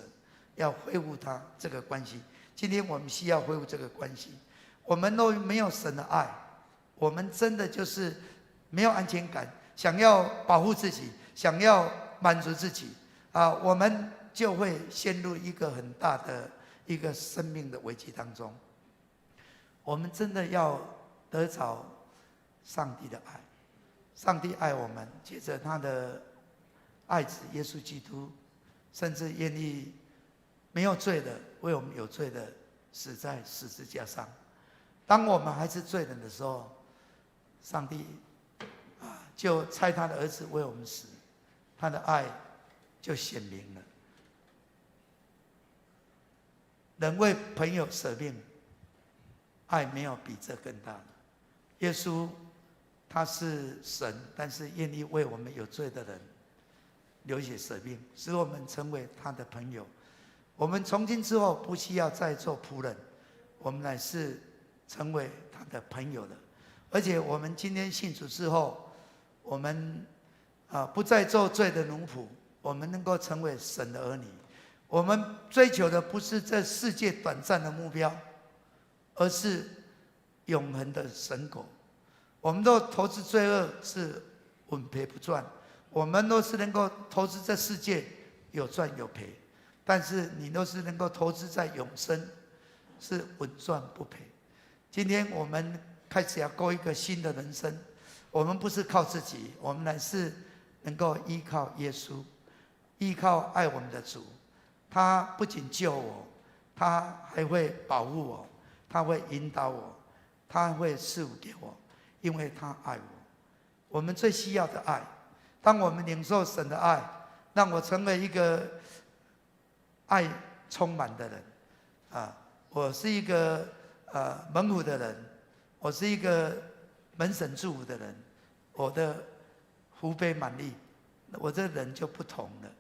要恢复他这个关系。今天我们需要恢复这个关系。我们都没有神的爱，我们真的就是没有安全感，想要保护自己，想要满足自己我们就会陷入一个很大的一个生命的危机当中。我们真的要得着上帝的爱，上帝爱我们，借着他的爱子耶稣基督，甚至愿意没有罪的为我们有罪的死在十字架上。当我们还是罪人的时候，上帝就差他的儿子为我们死，他的爱就显明了。人为朋友舍命，爱没有比这更大的。耶稣他是神，但是愿意为我们有罪的人流血舍命，使我们成为他的朋友。我们从今之后不需要再做仆人，我们乃是成为他的朋友了。而且我们今天信主之后，我们不再做罪的奴仆，我们能够成为神的儿女。我们追求的不是这世界短暂的目标，而是永恒的神国。我们都投资罪恶是稳赔不赚，我们都是能够投资这世界有赚有赔，但是你都是能够投资在永生，是稳赚不赔。今天我们开始要过一个新的人生，我们不是靠自己，我们乃是能够依靠耶稣，依靠爱我们的主。他不仅救我，他还会保护我，他会引导我，他会赐福给我，因为他爱我。我们最需要的爱，当我们领受神的爱，让我成为一个爱充满的人我是一个门户的人，我是一个门神祝福的人，我的福杯满溢，我这人就不同了。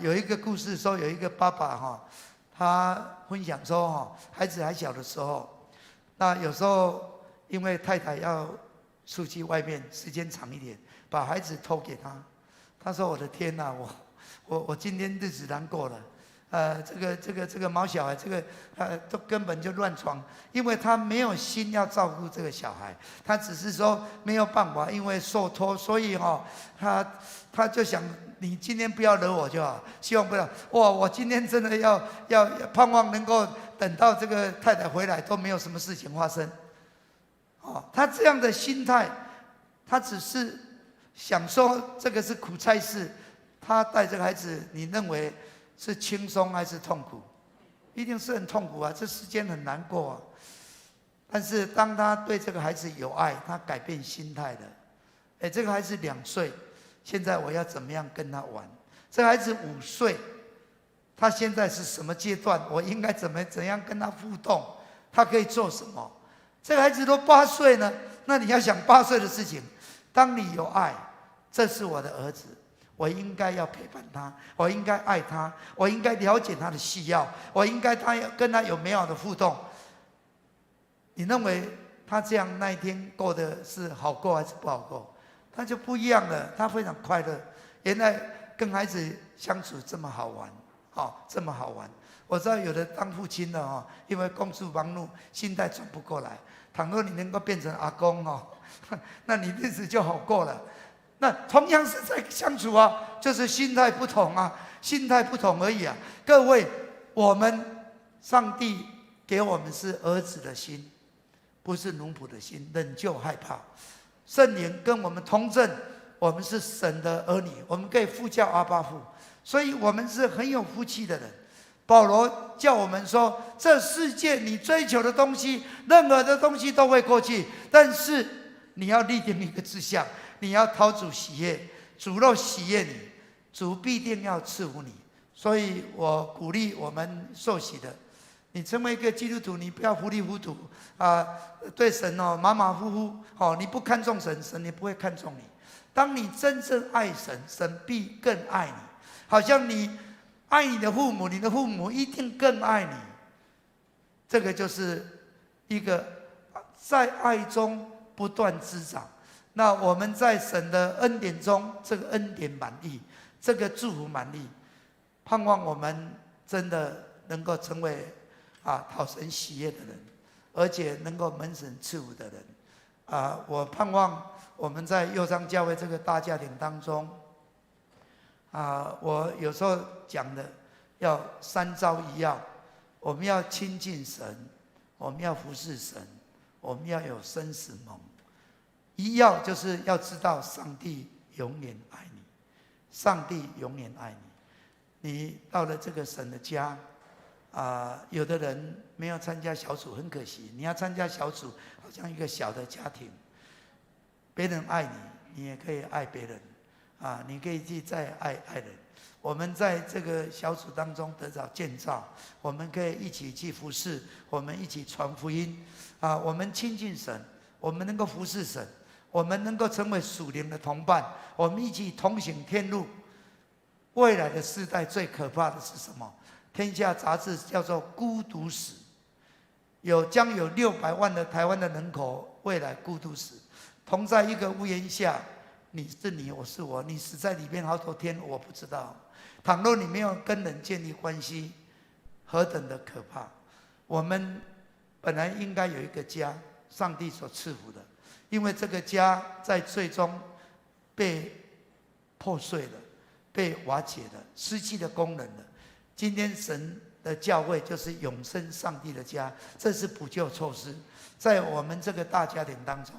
有一个故事说，有一个爸爸他分享说孩子还小的时候，那有时候因为太太要出去外面时间长一点，把孩子偷给他。他说：“我的天哪，我今天日子难过了。这个毛小孩，都根本就乱闯，因为他没有心要照顾这个小孩，他只是说没有办法，因为受托，所以他就想你今天不要惹我就好，希望不要。我今天真的要盼望能够等到这个太太回来都没有什么事情发生。他这样的心态，他只是想说这个是苦差事，他带这个孩子，你认为是轻松还是痛苦？一定是很痛苦啊，这时间很难过啊。但是当他对这个孩子有爱，他改变心态了。哎，这个孩子2岁，现在我要怎么样跟他玩？这个孩子5岁，他现在是什么阶段？我应该怎样跟他互动？他可以做什么？这个孩子都8岁呢，那你要想8岁的事情。当你有爱，这是我的儿子，我应该要陪伴他，我应该爱他，我应该了解他的需要，我应该跟他有美好的互动。你认为他这样那一天过的是好过还是不好过？他就不一样了，他非常快乐。原来跟孩子相处这么好玩，这么好玩。我知道有的当父亲的因为工作忙碌，心态转不过来。倘若你能够变成阿公那你日子就好过了。那同样是在相处就是心态不同心态不同而已各位，我们上帝给我们是儿子的心，不是奴仆的心，忍就害怕。圣灵跟我们同证，我们是神的儿女，我们可以呼叫阿爸父，所以我们是很有福气的人。保罗叫我们说，这世界你追求的东西，任何的东西都会过去，但是你要立定一个志向，你要讨主喜悦，主若喜悦你，主必定要赐福你。所以我鼓励我们受洗的，你成为一个基督徒，你不要糊里糊涂对神马马虎虎你不看重神，神也不会看重你。当你真正爱神，神必更爱你。好像你爱你的父母，你的父母一定更爱你。这个就是一个在爱中不断滋长。那我们在神的恩典中，这个恩典满溢，这个祝福满溢，盼望我们真的能够成为讨神喜悦的人，而且能够蒙神赐福的人。我盼望我们在右昌教会这个大家庭当中，我有时候讲的要3招1要，我们要亲近神，我们要服侍神，我们要有生死盟。1要就是要知道上帝永远爱你，上帝永远爱你。你到了这个神的家，有的人没有参加小组，很可惜。你要参加小组，好像一个小的家庭，别人爱你，你也可以爱别人。你可以去再爱人。我们在这个小组当中得到建造，我们可以一起去服侍，我们一起传福音。我们亲近神，我们能够服侍神，我们能够成为属灵的同伴，我们一起同行天路。未来的世代最可怕的是什么？天下杂志叫做孤独死，将有600万的台湾的人口未来孤独死，同在一个屋檐下，你是你，我是我，你死在里面好多天，我不知道。倘若你没有跟人建立关系，何等的可怕！我们本来应该有一个家，上帝所赐福的，因为这个家在最终被破碎了，被瓦解了，失去了功能了。今天神的教会就是永生上帝的家，这是补救措施。在我们这个大家庭当中，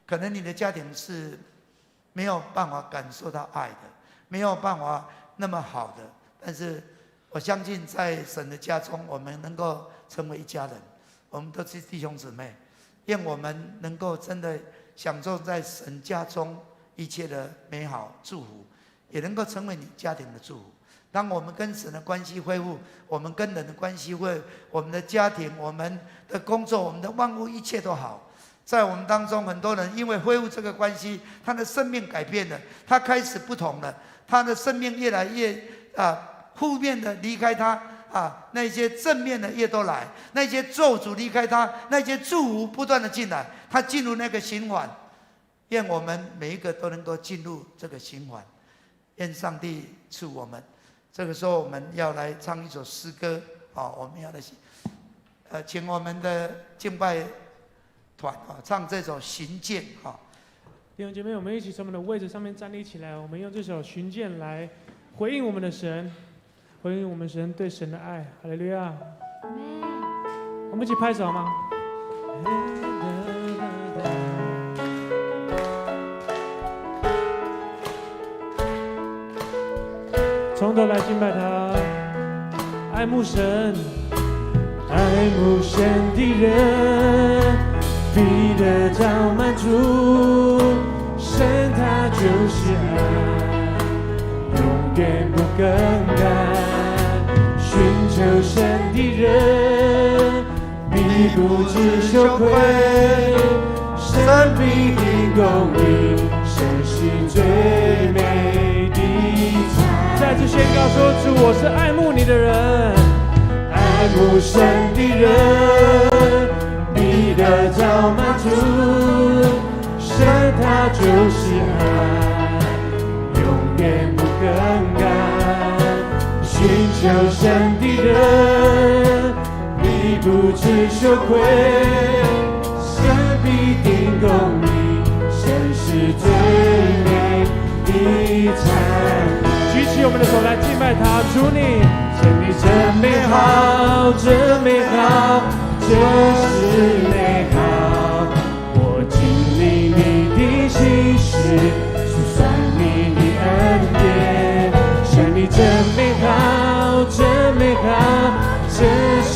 可能你的家庭是没有办法感受到爱的，没有办法那么好的，但是我相信在神的家中，我们能够成为一家人，我们都是弟兄姊妹。愿我们能够真的享受在神家中一切的美好祝福，也能够成为你家庭的祝福。当我们跟神的关系恢复，我们跟人的关系恢复，我们的家庭、我们的工作、我们的万物，一切都好。在我们当中，很多人因为恢复这个关系，他的生命改变了，他开始不同了，他的生命越来越负面的离开他那些正面的越都来，那些咒诅离开他，那些祝福不断的进来，他进入那个循环。愿我们每一个都能够进入这个循环，愿上帝赐我们。这个时候我们要来唱一首诗歌我们要来请我们的敬拜团唱这首《寻见》弟兄姐妹，我们一起从我们的位置上面站立起来，我们用这首《寻见》来回应我们的神，回应我们神对神的爱。哈利路亚！我们一起拍手吗？从头来敬拜他，爱慕神。爱慕神的人必得着满足，神他就是爱，永远不更改。寻求神的人必不知羞愧，神必定公义，神是最美的菜。再次宣告说：主，我是爱慕你的人，爱慕神的人必得着满足，神他就是爱，永远不更改。寻求神的人必不知羞愧，神必定公义，神是最美的菜。举起我们的手来敬拜他，主你，神你真美好，真美好，真是美好。我经历你的心事，数算你的恩典，神你真美好，真美好，真是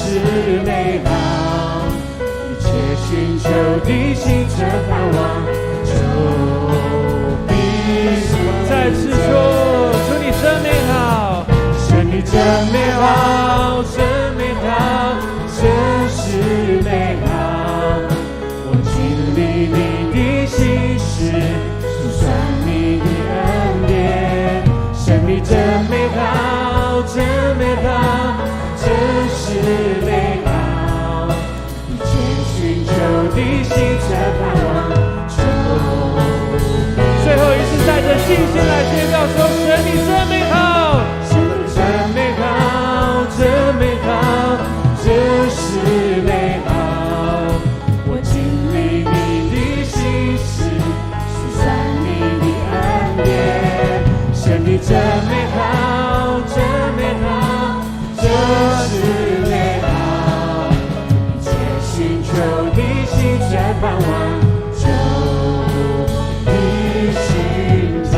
美好。一切寻求的心存盼望，就必再次说，主你真美好，神你真美好，真美好，真是美好。我经历你的心事，数算你的恩典，神你真美好，真美好，真是美好。一切寻求的心存盼望，就最后一次带着信心来宣告说：神你真美好，神你真美好，真美好，真是美好。我经历你的心事，数算你的恩典，神你真美好，真美好，真是美好。一切寻求的心存盼望，就必寻见。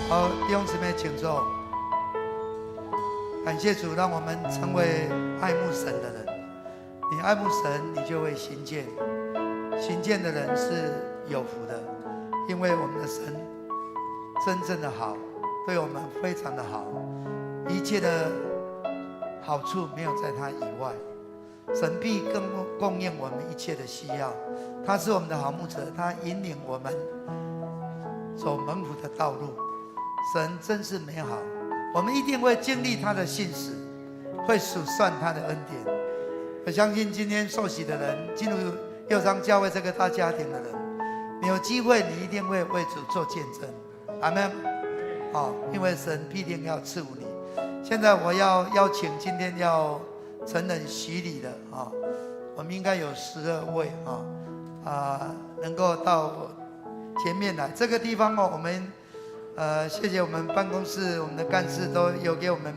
好，弟兄姊妹，请坐。感谢主，让我们成为爱慕神的人。你爱慕神，你就会行见。行见的人是有福的，因为我们的神真正的好，对我们非常的好，一切的好处没有在他以外。神必更供应我们一切的需要。他是我们的好牧者，他引领我们走蒙福的道路。神真是美好，我们一定会经历他的信实，会数算他的恩典。我相信今天受洗的人，进入佑昌教会这个大家庭的人，你有机会，你一定会为主做见证。阿们。好，因为神必定要赐福你。现在我要邀请今天要承认洗礼的我们应该有12位能够到前面来。这个地方我们谢谢我们办公室我们的干事都有给我们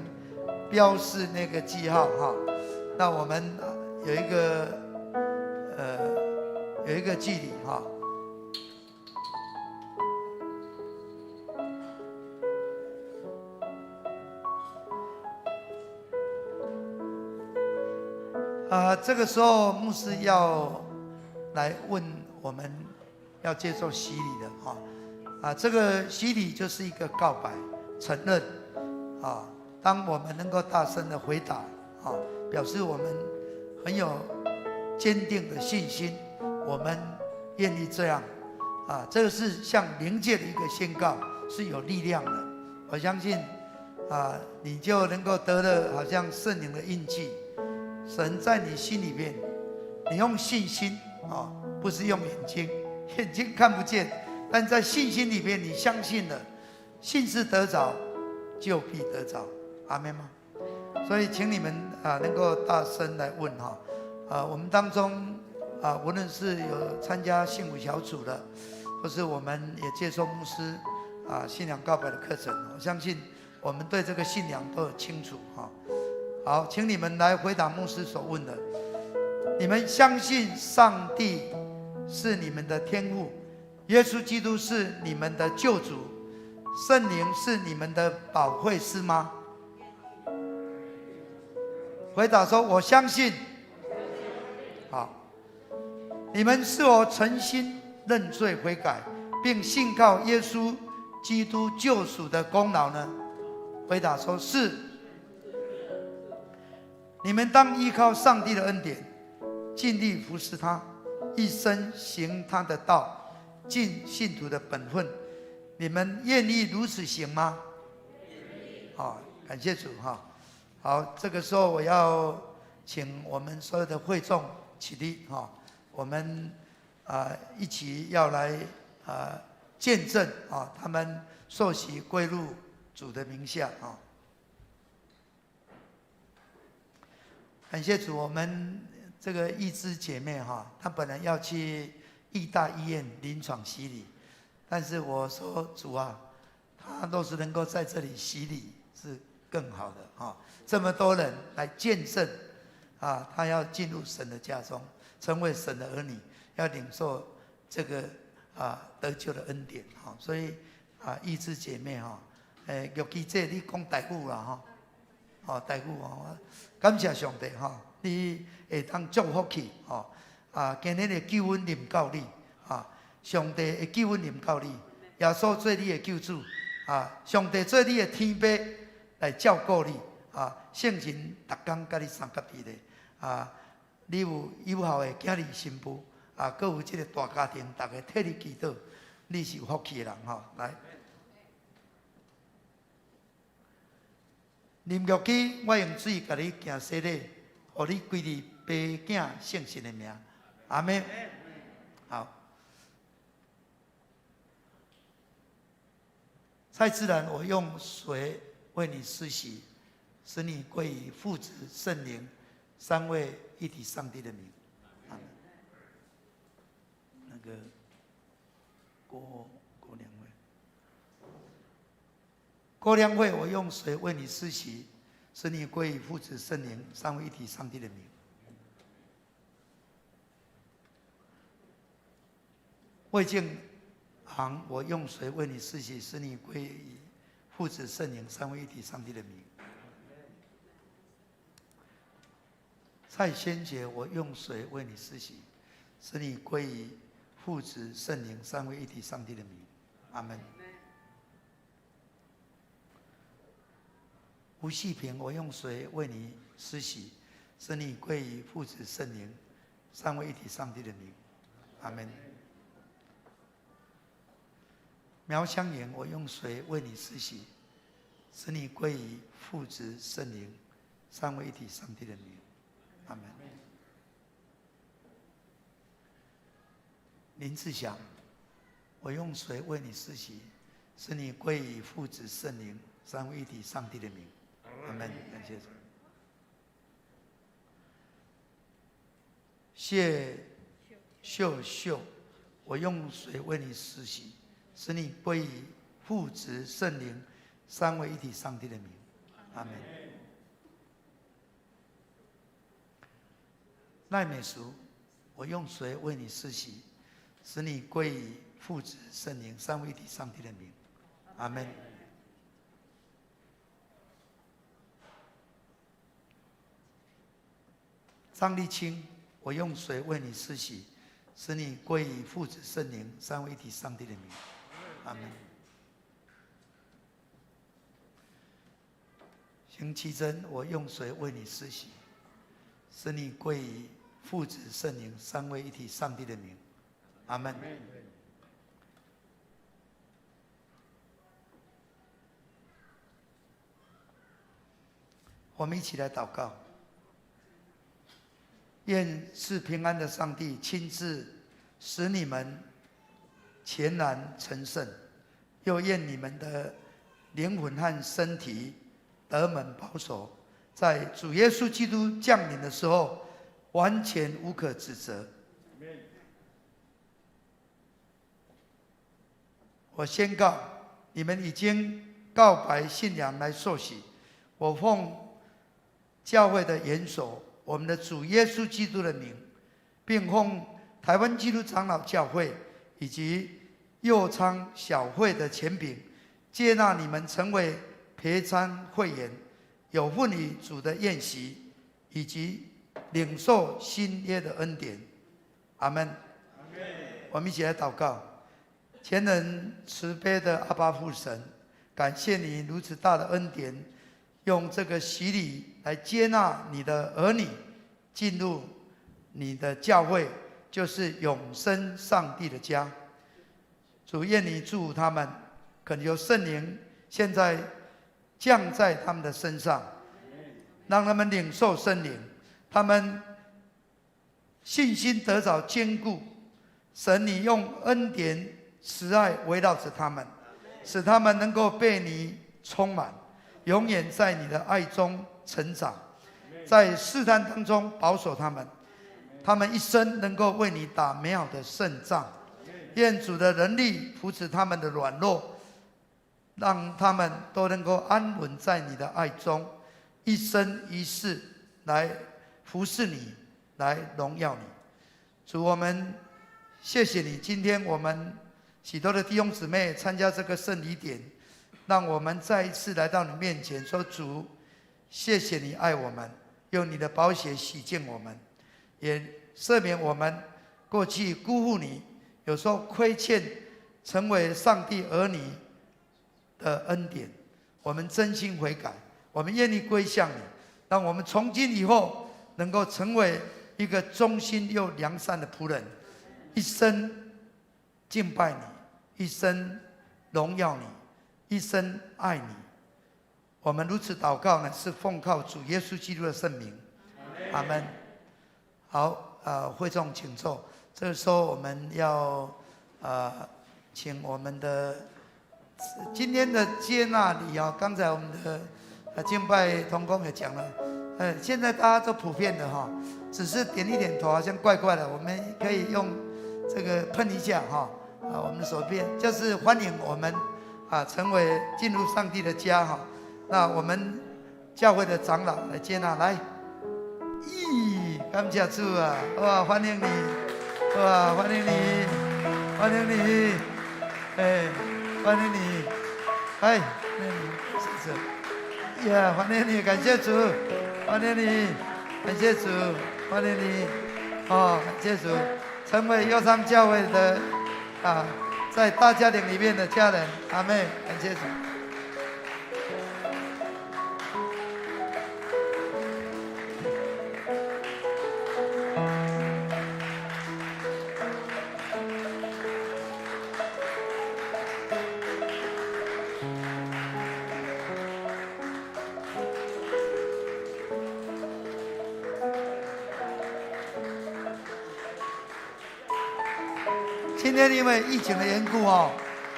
标示那个记号那我们有一个距离这个时候牧师要来问我们要接受洗礼的这个洗礼就是一个告白承认当我们能够大声的回答表示我们很有坚定的信心，我们愿意这样这个是像灵界的一个宣告，是有力量的。我相信你就能够得了好像圣灵的印记，神在你心里面，你用信心不是用眼睛，眼睛看不见，但在信心里面你相信了，信是得着就必得着。阿们吗？所以请你们能够大声来问我们当中无论是有参加信福小组的，或是我们也接受牧师信仰告白的课程，我相信我们对这个信仰都很清楚好，请你们来回答牧师所问的。你们相信上帝是你们的天父，耶稣基督是你们的救主，圣灵是你们的保惠师吗？回答说：“我相信。”好，你们是否诚心认罪悔改，并信靠耶稣基督救赎的功劳呢？回答说：“是。”你们当依靠上帝的恩典，尽力服侍他，一生行他的道，尽信徒的本分。你们愿意如此行吗？好，感谢主哈。好，这个时候我要请我们所有的会众起立哈，我们一起要来见证他们受洗归入主的名下啊。感谢主，我们这个义枝姐妹哈，她本来要去义大医院临床洗礼，但是我说主啊，她若是能够在这里洗礼是更好的哈。这么多人来见证她要进入神的家中，成为神的儿女，要领受这个得救的恩典哈。所以义枝姐妹哈，尤其这你讲台语啦哈，台语感谢上帝哈，你会当祝福去今日的救恩临到你上帝的救恩临到你，耶稣做你的救主上帝做你的天父来照顾你圣人逐天甲你相合伫咧你有有效的囝儿媳妇搁有这个大家庭，大家替你祈祷，你是有福气的人来。啉药机，我用水甲你行洗礼，互你归入爸囝圣神的名。阿们。好。蔡自然，我用水为你施洗，使你归于父子圣灵三位一体上帝的名。阿们。那个郭良会。郭良会，我用水为你施洗，使你归于父子圣灵三位一体上帝的名。魏敬行，我用水为你施洗，使你归于父子圣灵三位一体上帝的名。蔡先杰，我用水为你施洗，使你归于父子圣灵三位一体上帝的名。阿们。吴细平，我用水为你施洗，使你归于父子圣灵三位一体上帝的名。阿们。苗香莹，我用水为你施洗，使你归于父子圣灵三位一体上帝的名。阿们。林志祥，我用水为你施洗，使你归于父子圣灵三位一体上帝的名。阿们，感谢主。谢秀秀，我用水为你施洗，使你归于父子圣灵三位一体上帝的名。阿们。赖美淑，我用水为你施洗，使你归于父子圣灵三位一体上帝的名。阿们。张立清，我用水为你施洗，使你归于父子圣灵三位一体上帝的名。阿们。邢其珍，我用水为你施洗，使你归于父子圣灵三位一体上帝的名。阿们。我们一起来祷告。愿赐平安的上帝亲自使你们全然成圣，又愿你们的灵魂和身体得蒙保守，在主耶稣基督降临的时候完全无可指责。我宣告，你们已经告白信仰来受洗。我奉教会的元首，我们的主耶稣基督的名，并奉台湾基督长老教会以及右昌小会的权柄，接纳你们成为陪参会员，有份于主的宴席，以及领受新约的恩典。阿们。我们一起来祷告。全能慈悲的阿爸父神，感谢你如此大的恩典，用这个洗礼来接纳你的儿女进入你的教会，就是永生上帝的家。主，愿你祝福他们，恳求圣灵现在降在他们的身上，让他们领受圣灵，他们信心得着坚固。神，你用恩典慈爱围绕着他们，使他们能够被你充满，永远在你的爱中成长，在试探当中保守他们，他们一生能够为你打美好的胜仗。愿主的能力扶持他们的软弱，让他们都能够安稳在你的爱中，一生一世来服侍你，来荣耀你。主，我们谢谢你，今天我们许多的弟兄姊妹参加这个圣礼典，让我们再一次来到你面前，说主，谢谢你爱我们，用你的宝血洗净我们，也赦免我们过去辜负你，有时候亏欠成为上帝儿女的恩典。我们真心悔改，我们愿意归向你，让我们从今以后能够成为一个忠心又良善的仆人，一生敬拜你，一生荣耀你，一生爱你。我们如此祷告呢，是奉靠主耶稣基督的圣名，阿们。好，会众请坐。这个时候我们要请我们的今天的接纳礼啊，刚才我们的敬拜同工也讲了，现在大家都普遍的哈，只是点一点头好像怪怪的，我们可以用这个喷一下哈，我们手边就是欢迎我们成为进入上帝的家哈。那我们教会的长老来接纳，来，感谢主啊，哇，欢迎你，哇，欢迎你，欢迎你，欢迎你，谢谢，呀，欢迎你，感谢主，欢迎你，感谢主，欢迎你，感谢主，成为忧伤教会的在大家庭里面的家人，阿们，感谢主。今天因为疫情的缘故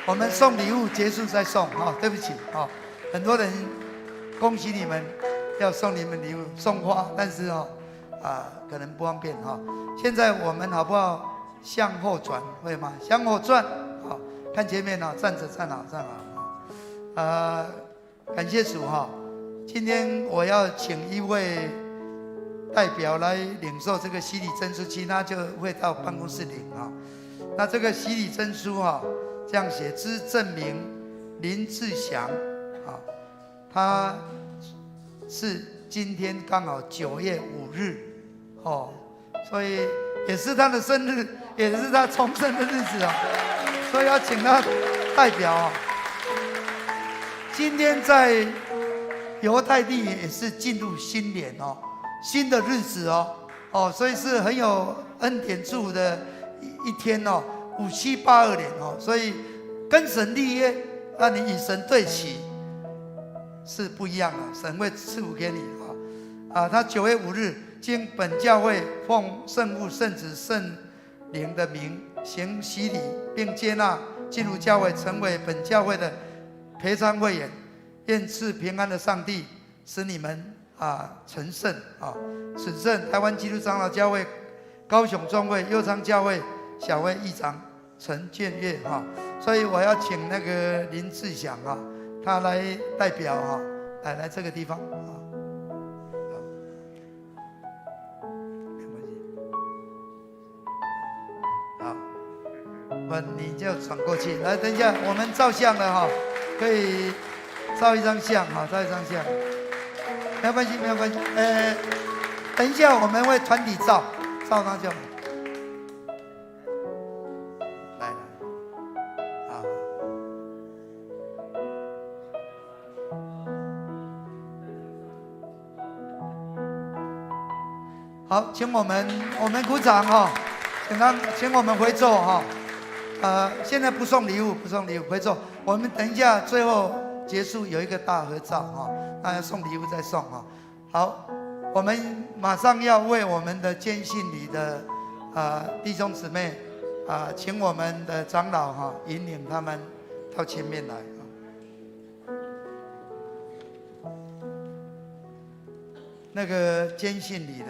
我们送礼物结束再送对不起很多人恭喜你们，要送你们礼物送花，但是可能不方便现在我们好不好向后转，会吗？向后转看前面站着站好站好感谢主今天我要请一位代表来领受这个洗礼证书，其他就会到办公室领那这个洗礼证书这样写，之证明林志祥他是今天刚好9月5日所以也是他的生日，也是他重生的日子所以要请他代表今天在犹太地也是进入新年新的日子所以是很有恩典祝福的一天5782年所以跟神立约，那你与神对齐是不一样的，神会赐福给你他9月5日经本教会奉圣父、圣子、圣灵的名行洗礼，并接纳进入教会，成为本教会的陪参会员。愿赐平安的上帝使你们成圣此圣台湾基督长老教会、高雄中会、右昌教会小会议长陈建岳所以我要请那个林志祥他来代表来这个地方你就转过去来，等一下我们照相了可以照一张相照一张相，没有关系没有关系等一下我们会团体照他就来，啊，好，请我们鼓掌哈，请我们回座哈。现在不送礼物，回座。我们等一下最后结束有一个大合照哈，那要送礼物再送哈。好，我们马上要为我们的坚信里的弟兄姊妹请我们的长老哈引领他们到前面来。那个坚信里的。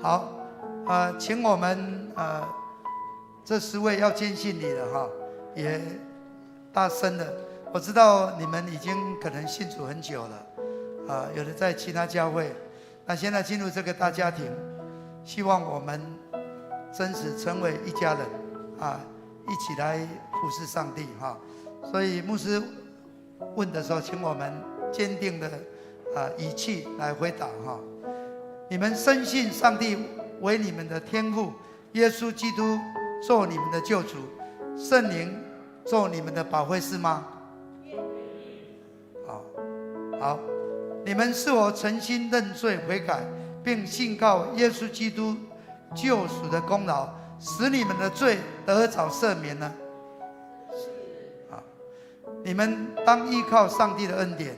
好，请我们这10位要坚信你的哈，也大声的。我知道你们已经可能信主很久了，有的在其他教会，那现在进入这个大家庭，希望我们真实成为一家人一起来服侍上帝哈。所以牧师问的时候，请我们坚定的语气来回答哈。你们深信上帝为你们的天父，耶稣基督做你们的救主，圣灵做你们的保惠师吗？好，你们是否诚心认罪悔改，并信靠耶稣基督救赎的功劳，使你们的罪得着赦免呢？你们当依靠上帝的恩典，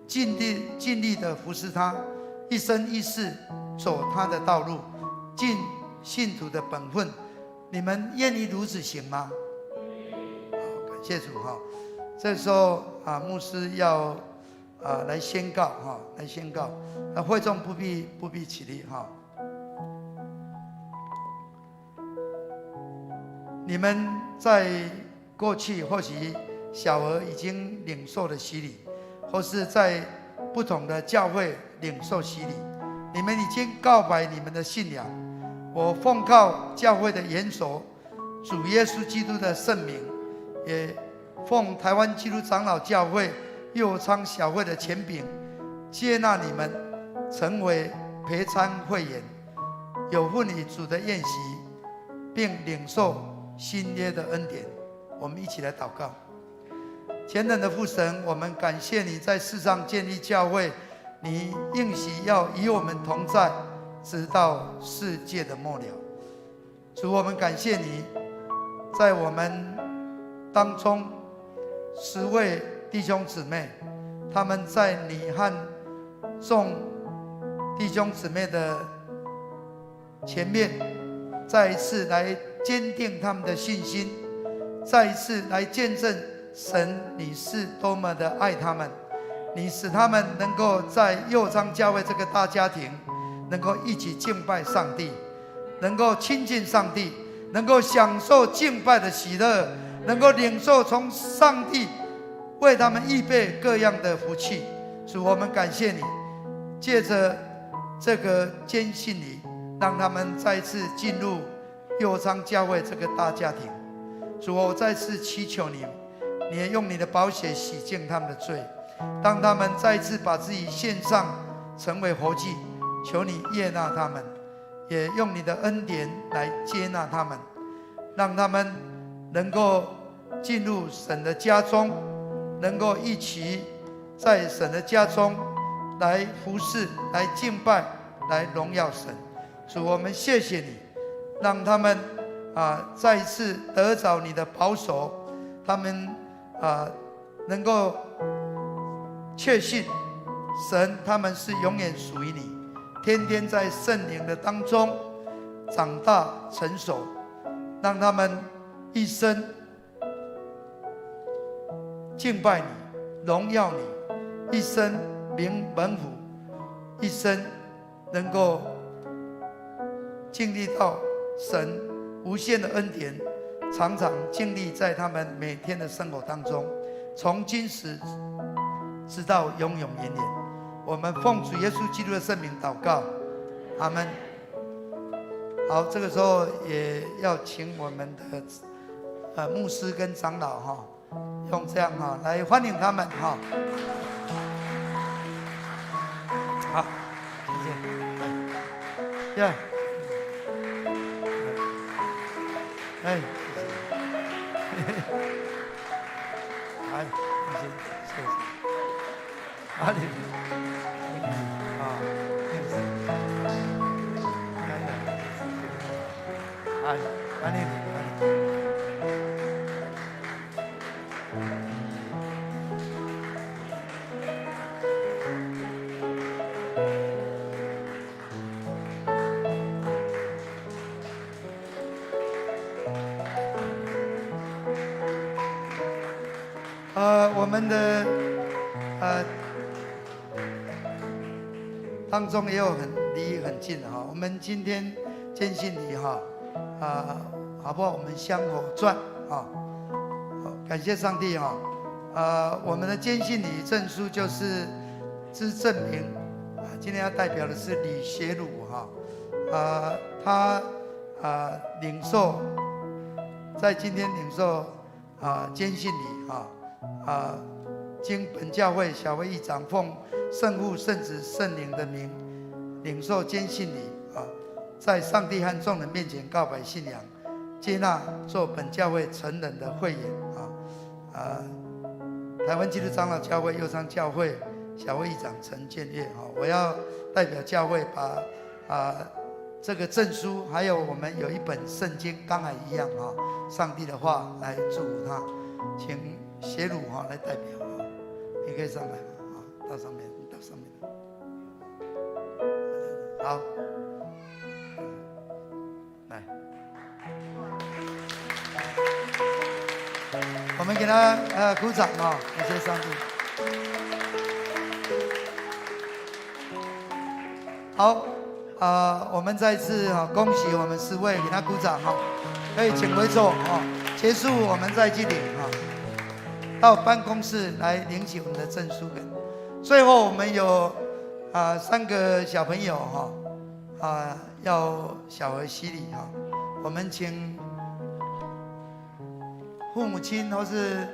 尽力的服侍他，一生一世走他的道路，尽信徒的本分。你们愿意如此行吗？感谢主哈。这时候牧师要来宣告哈，来宣告。会众不必起立哈。你们在过去或许小额已经领受了洗礼，或是在不同的教会领受洗礼，你们已经告白你们的信仰。我奉靠教会的元首主耶稣基督的圣名，也奉台湾基督长老教会右昌小会的权柄，接纳你们成为陪参会员，有份于主的宴席，并领受新约的恩典。我们一起来祷告。全能的父神，我们感谢你在世上建立教会，你应许要与我们同在，直到世界的末了。主，我们感谢你，在我们当中10位弟兄姊妹，他们在你和众弟兄姊妹的前面，再一次来坚定他们的信心，再一次来见证神你是多么的爱他们，你使他们能够在右昌教会这个大家庭，能够一起敬拜上帝，能够亲近上帝，能够享受敬拜的喜乐，能够领受从上帝为他们预备各样的福气。主，我们感谢你，借着这个坚信你，让他们再次进入右昌教会这个大家庭。主，我再次祈求你，你也用你的宝血洗净他们的罪，当他们再次把自己献上成为活祭，求你悦纳他们，也用你的恩典来接纳他们，让他们能够进入神的家中，能够一起在神的家中来服侍，来敬拜，来荣耀神。主，我们谢谢你，让他们再一次得着你的保守，他们能够确信神他们是永远属于你，天天在圣灵的当中长大成熟，让他们一生敬拜你，荣耀你，一生名门府，一生能够经历到神无限的恩典，常常经历在他们每天的生活当中，从今时直到永永远远。我们奉主耶稣基督的圣名祷告，阿们。好，这个时候也要请我们的牧师跟长老哈，用这样哈来欢迎他们哈。好，谢谢。耶。哎，好，谢谢。啊，你啊，哎，安尼。我们的当中也有离很近的哈。我们今天坚信礼哈好不好？我们香火传啊，感谢上帝哈。我们的坚信礼证书就是之证明今天要代表的是李学儒哈他领受在今天领受坚信礼经本教会小会议长奉圣父、圣子、圣灵的名领受坚信礼在上帝和众人面前告白信仰，接纳做本教会成人的会员台湾基督长老教会右昌教会小会议长陈建业我要代表教会把这个证书，还有我们有一本圣经，刚才一样上帝的话来祝福他，请学儒来代表你可以上来到上面，到上面。好，来，我们给他鼓掌感谢上帝。好我们再次恭喜我们4位，给他鼓掌可以请回座结束我们再去领到办公室来领取我们的证书跟。最后我们有3个小朋友要小额洗礼我们请父母亲或是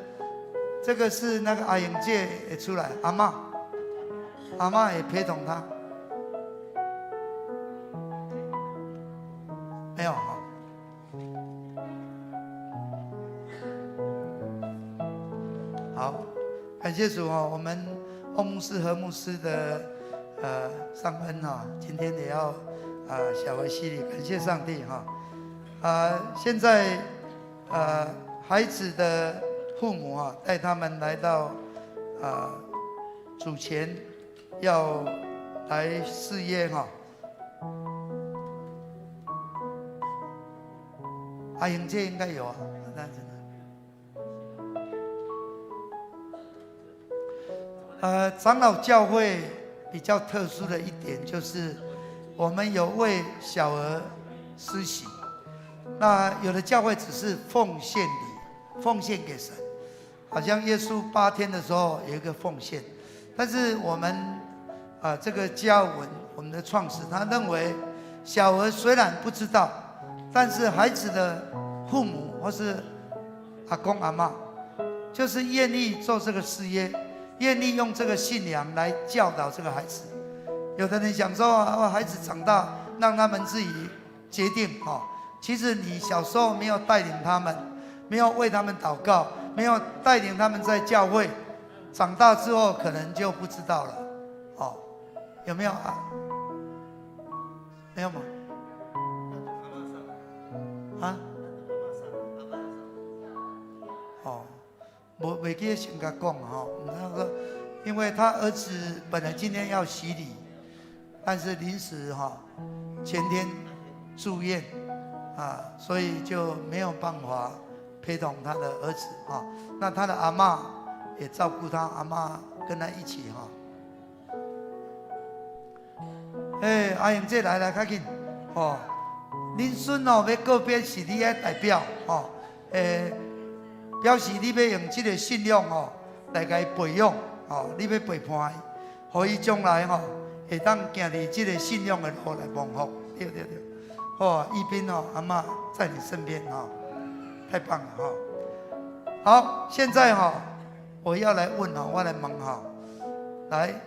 这个是那个阿英姐也出来，阿嬷也陪同他。没有好，感谢主我们欧牧师和牧师的上恩今天也要小额洗礼，感谢上帝现在孩子的父母带他们来到主前，要来誓约阿英姐应该有长老教会比较特殊的一点就是我们有为小儿施洗，那有的教会只是奉献礼，奉献给神，好像耶稣8天的时候有一个奉献，但是我们这个加尔文我们的创始他认为小儿虽然不知道，但是孩子的父母或是阿公阿嬷就是愿意做这个事业，愿意用这个信仰来教导这个孩子。有的人想说孩子长大让他们自己决定其实你小时候没有带领他们，没有为他们祷告，没有带领他们在教会，长大之后可能就不知道了有没有没有吗？没记得先甲讲因为他儿子本来今天要洗礼，但是临时前天住院所以就没有办法陪同他的儿子那他的阿嬷也照顾他，阿嬷跟他一起阿英姐来较紧恁孙要告别是你的代表表示你要用这个信仰来给他培养你要陪伴他，让他将来会当行伫这个信仰的路来蒙福。对，义斌阿嬷在你身边太棒了好，现在我要来问我来问来，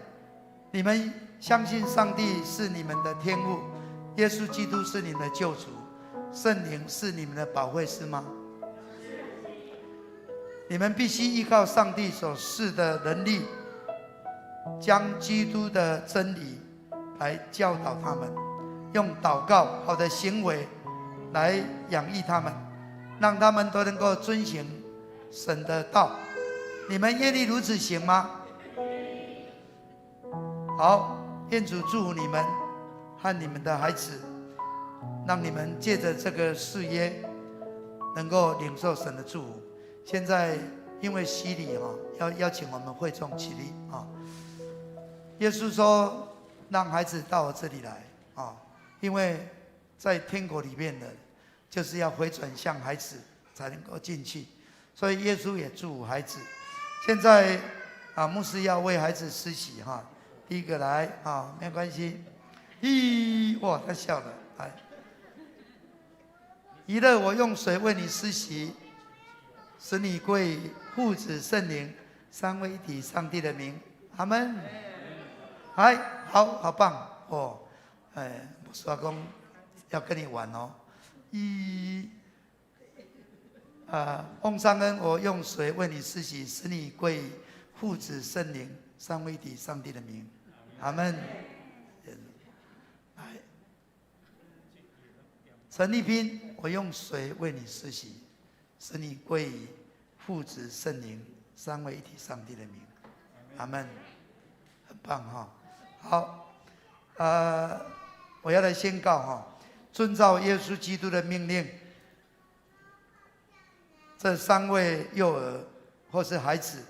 你们相信上帝是你们的天父，耶稣基督是你们的救主，圣灵是你们的保惠师吗？你们必须依靠上帝所赐的能力，将基督的真理来教导他们，用祷告好的行为来养育他们，让他们都能够遵行神的道。你们愿意如此行吗？好，愿主祝福你们和你们的孩子，让你们借着这个誓约能够领受神的祝福。现在因为洗礼要邀请我们会众起立耶稣说让孩子到我这里来因为在天国里面的就是要回转向孩子才能够进去，所以耶稣也祝福孩子。现在牧师要为孩子施洗第一个来没有关系。哇，他笑了，来，以勒，我用水为你施洗，使你归父子圣灵三位一体上帝的名，阿们。好棒牧师阿公要跟你玩翁尚恩，我用水为你施洗，使你归父子圣灵三位一体上帝的名，阿们。陈立斌，我用水为你施洗，使你归父子圣灵三位一体上帝的名，阿们。很棒好，我要来宣告遵照耶稣基督的命令，这3位幼儿或是孩子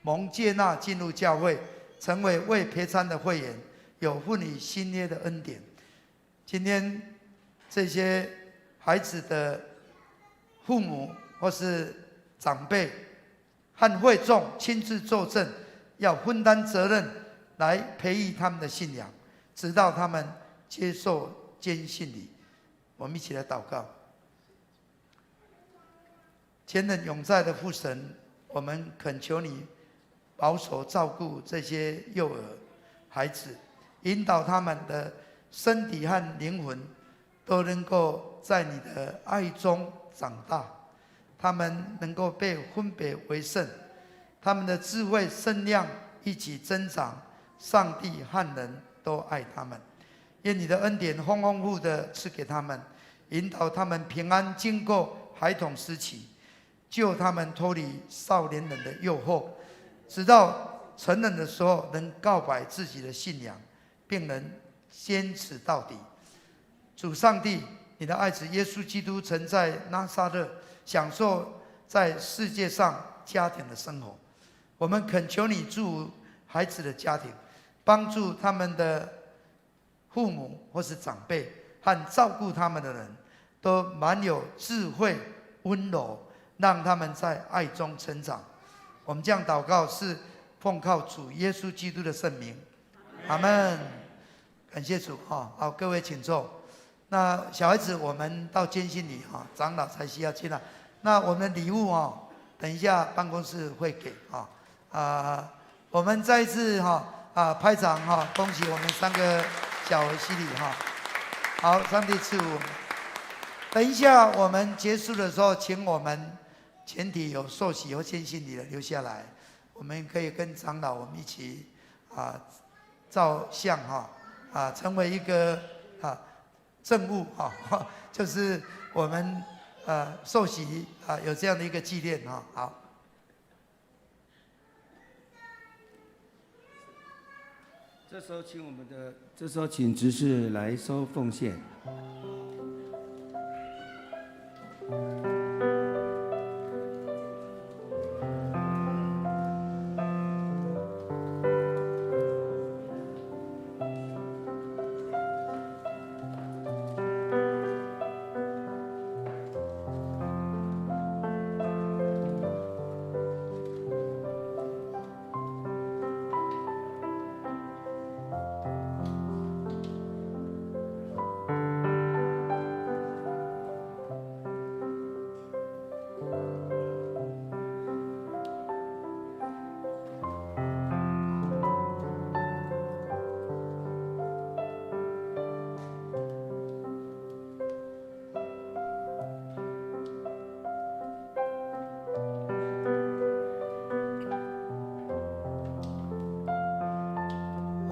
蒙接纳进入教会，成为未撇参的会员，有份于新约的恩典。今天这些孩子的父母或是长辈和会众亲自作证，要分担责任来培育他们的信仰，直到他们接受坚信礼。我们一起来祷告。全能永在的父神，我们恳求你保守照顾这些幼儿孩子，引导他们的身体和灵魂都能够在你的爱中长大，他们能够被分别为圣，他们的智慧身量一起增长，上帝和人都爱他们。愿你的恩典丰丰富的赐给他们，引导他们平安经过孩童时期，救他们脱离少年人的诱惑，直到成人的时候能告白自己的信仰，并能坚持到底。主上帝，你的爱子耶稣基督曾在拿撒勒享受在世界上家庭的生活，我们恳求你祝福孩子的家庭，帮助他们的父母或是长辈和照顾他们的人都满有智慧温柔，让他们在爱中成长。我们这样祷告是奉靠主耶稣基督的圣名，阿们。感谢主好，各位请坐。那小孩子我们到监信里长老才需要进来。那我们的礼物等一下办公室会给我们再一次拍掌恭喜我们3个小儿洗礼好，上帝赐福。等一下我们结束的时候，请我们全体有受洗或坚信礼的留下来，我们可以跟长老我们一起照相成为一个证物就是我们受洗有这样的一个纪念好。这时候请执事来收奉献。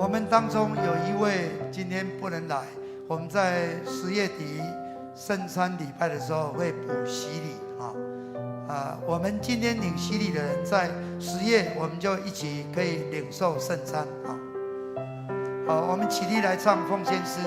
我们当中有一位今天不能来，我们在10月底圣餐礼拜的时候会补洗礼我们今天领洗礼的人，在10月我们就一起可以领受圣餐好，我们起立来唱奉献诗。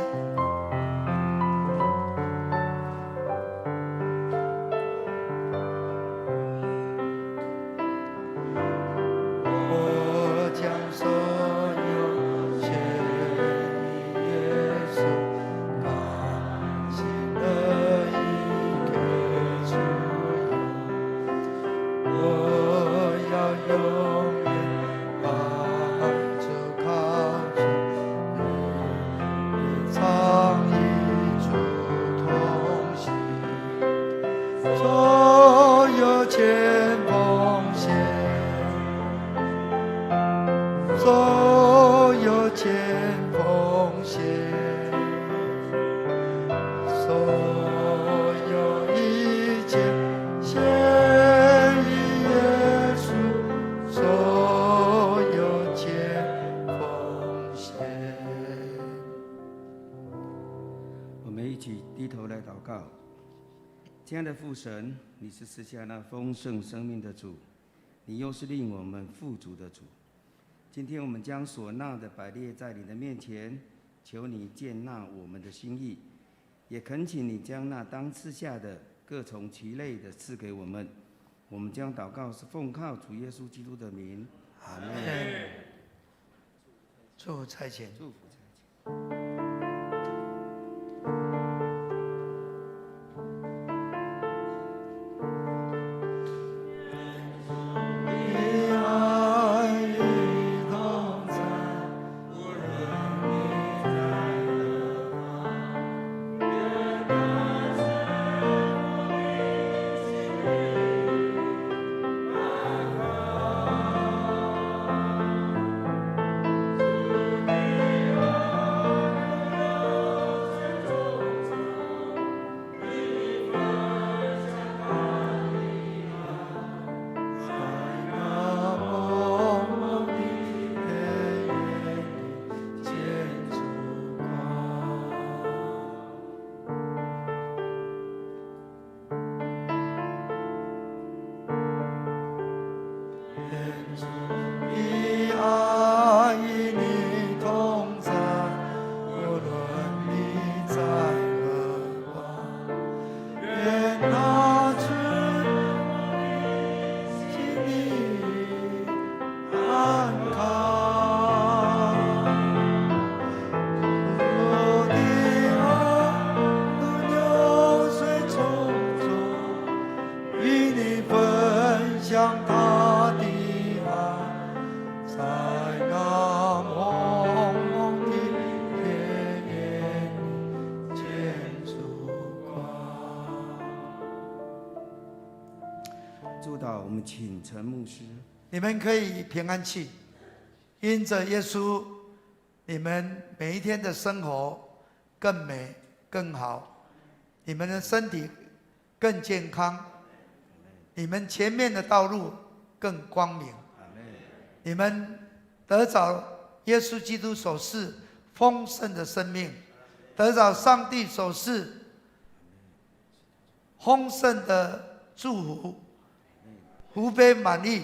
亲爱的父神，你是赐下那丰盛生命的主，你又是令我们富足的主。今天我们将所纳的摆列在你的面前，求你鉴纳我们的心意，也恳请你将那当赐下的各从其类的赐给我们。我们将祷告是奉靠主耶稣基督的名，阿门。祝福差遣，祝福差遣。请陈牧师，你们可以平安去，因着耶稣，你们每一天的生活更美更好，你们的身体更健康，你们前面的道路更光明，你们得着耶稣基督所赐丰盛的生命，得着上帝所赐丰盛的祝福，福杯满溢。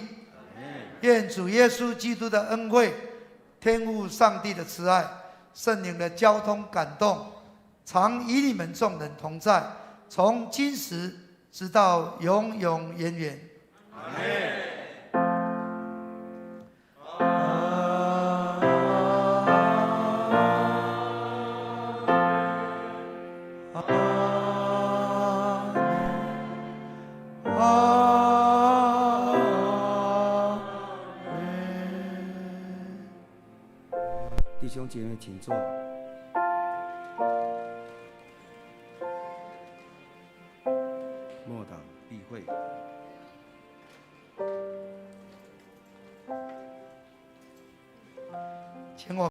愿主耶稣基督的恩惠、天父上帝的慈爱、圣灵的交通感动，常与你们众人同在，从今时直到永永远远。阿们。弟兄姐妹，请坐。默祷必会。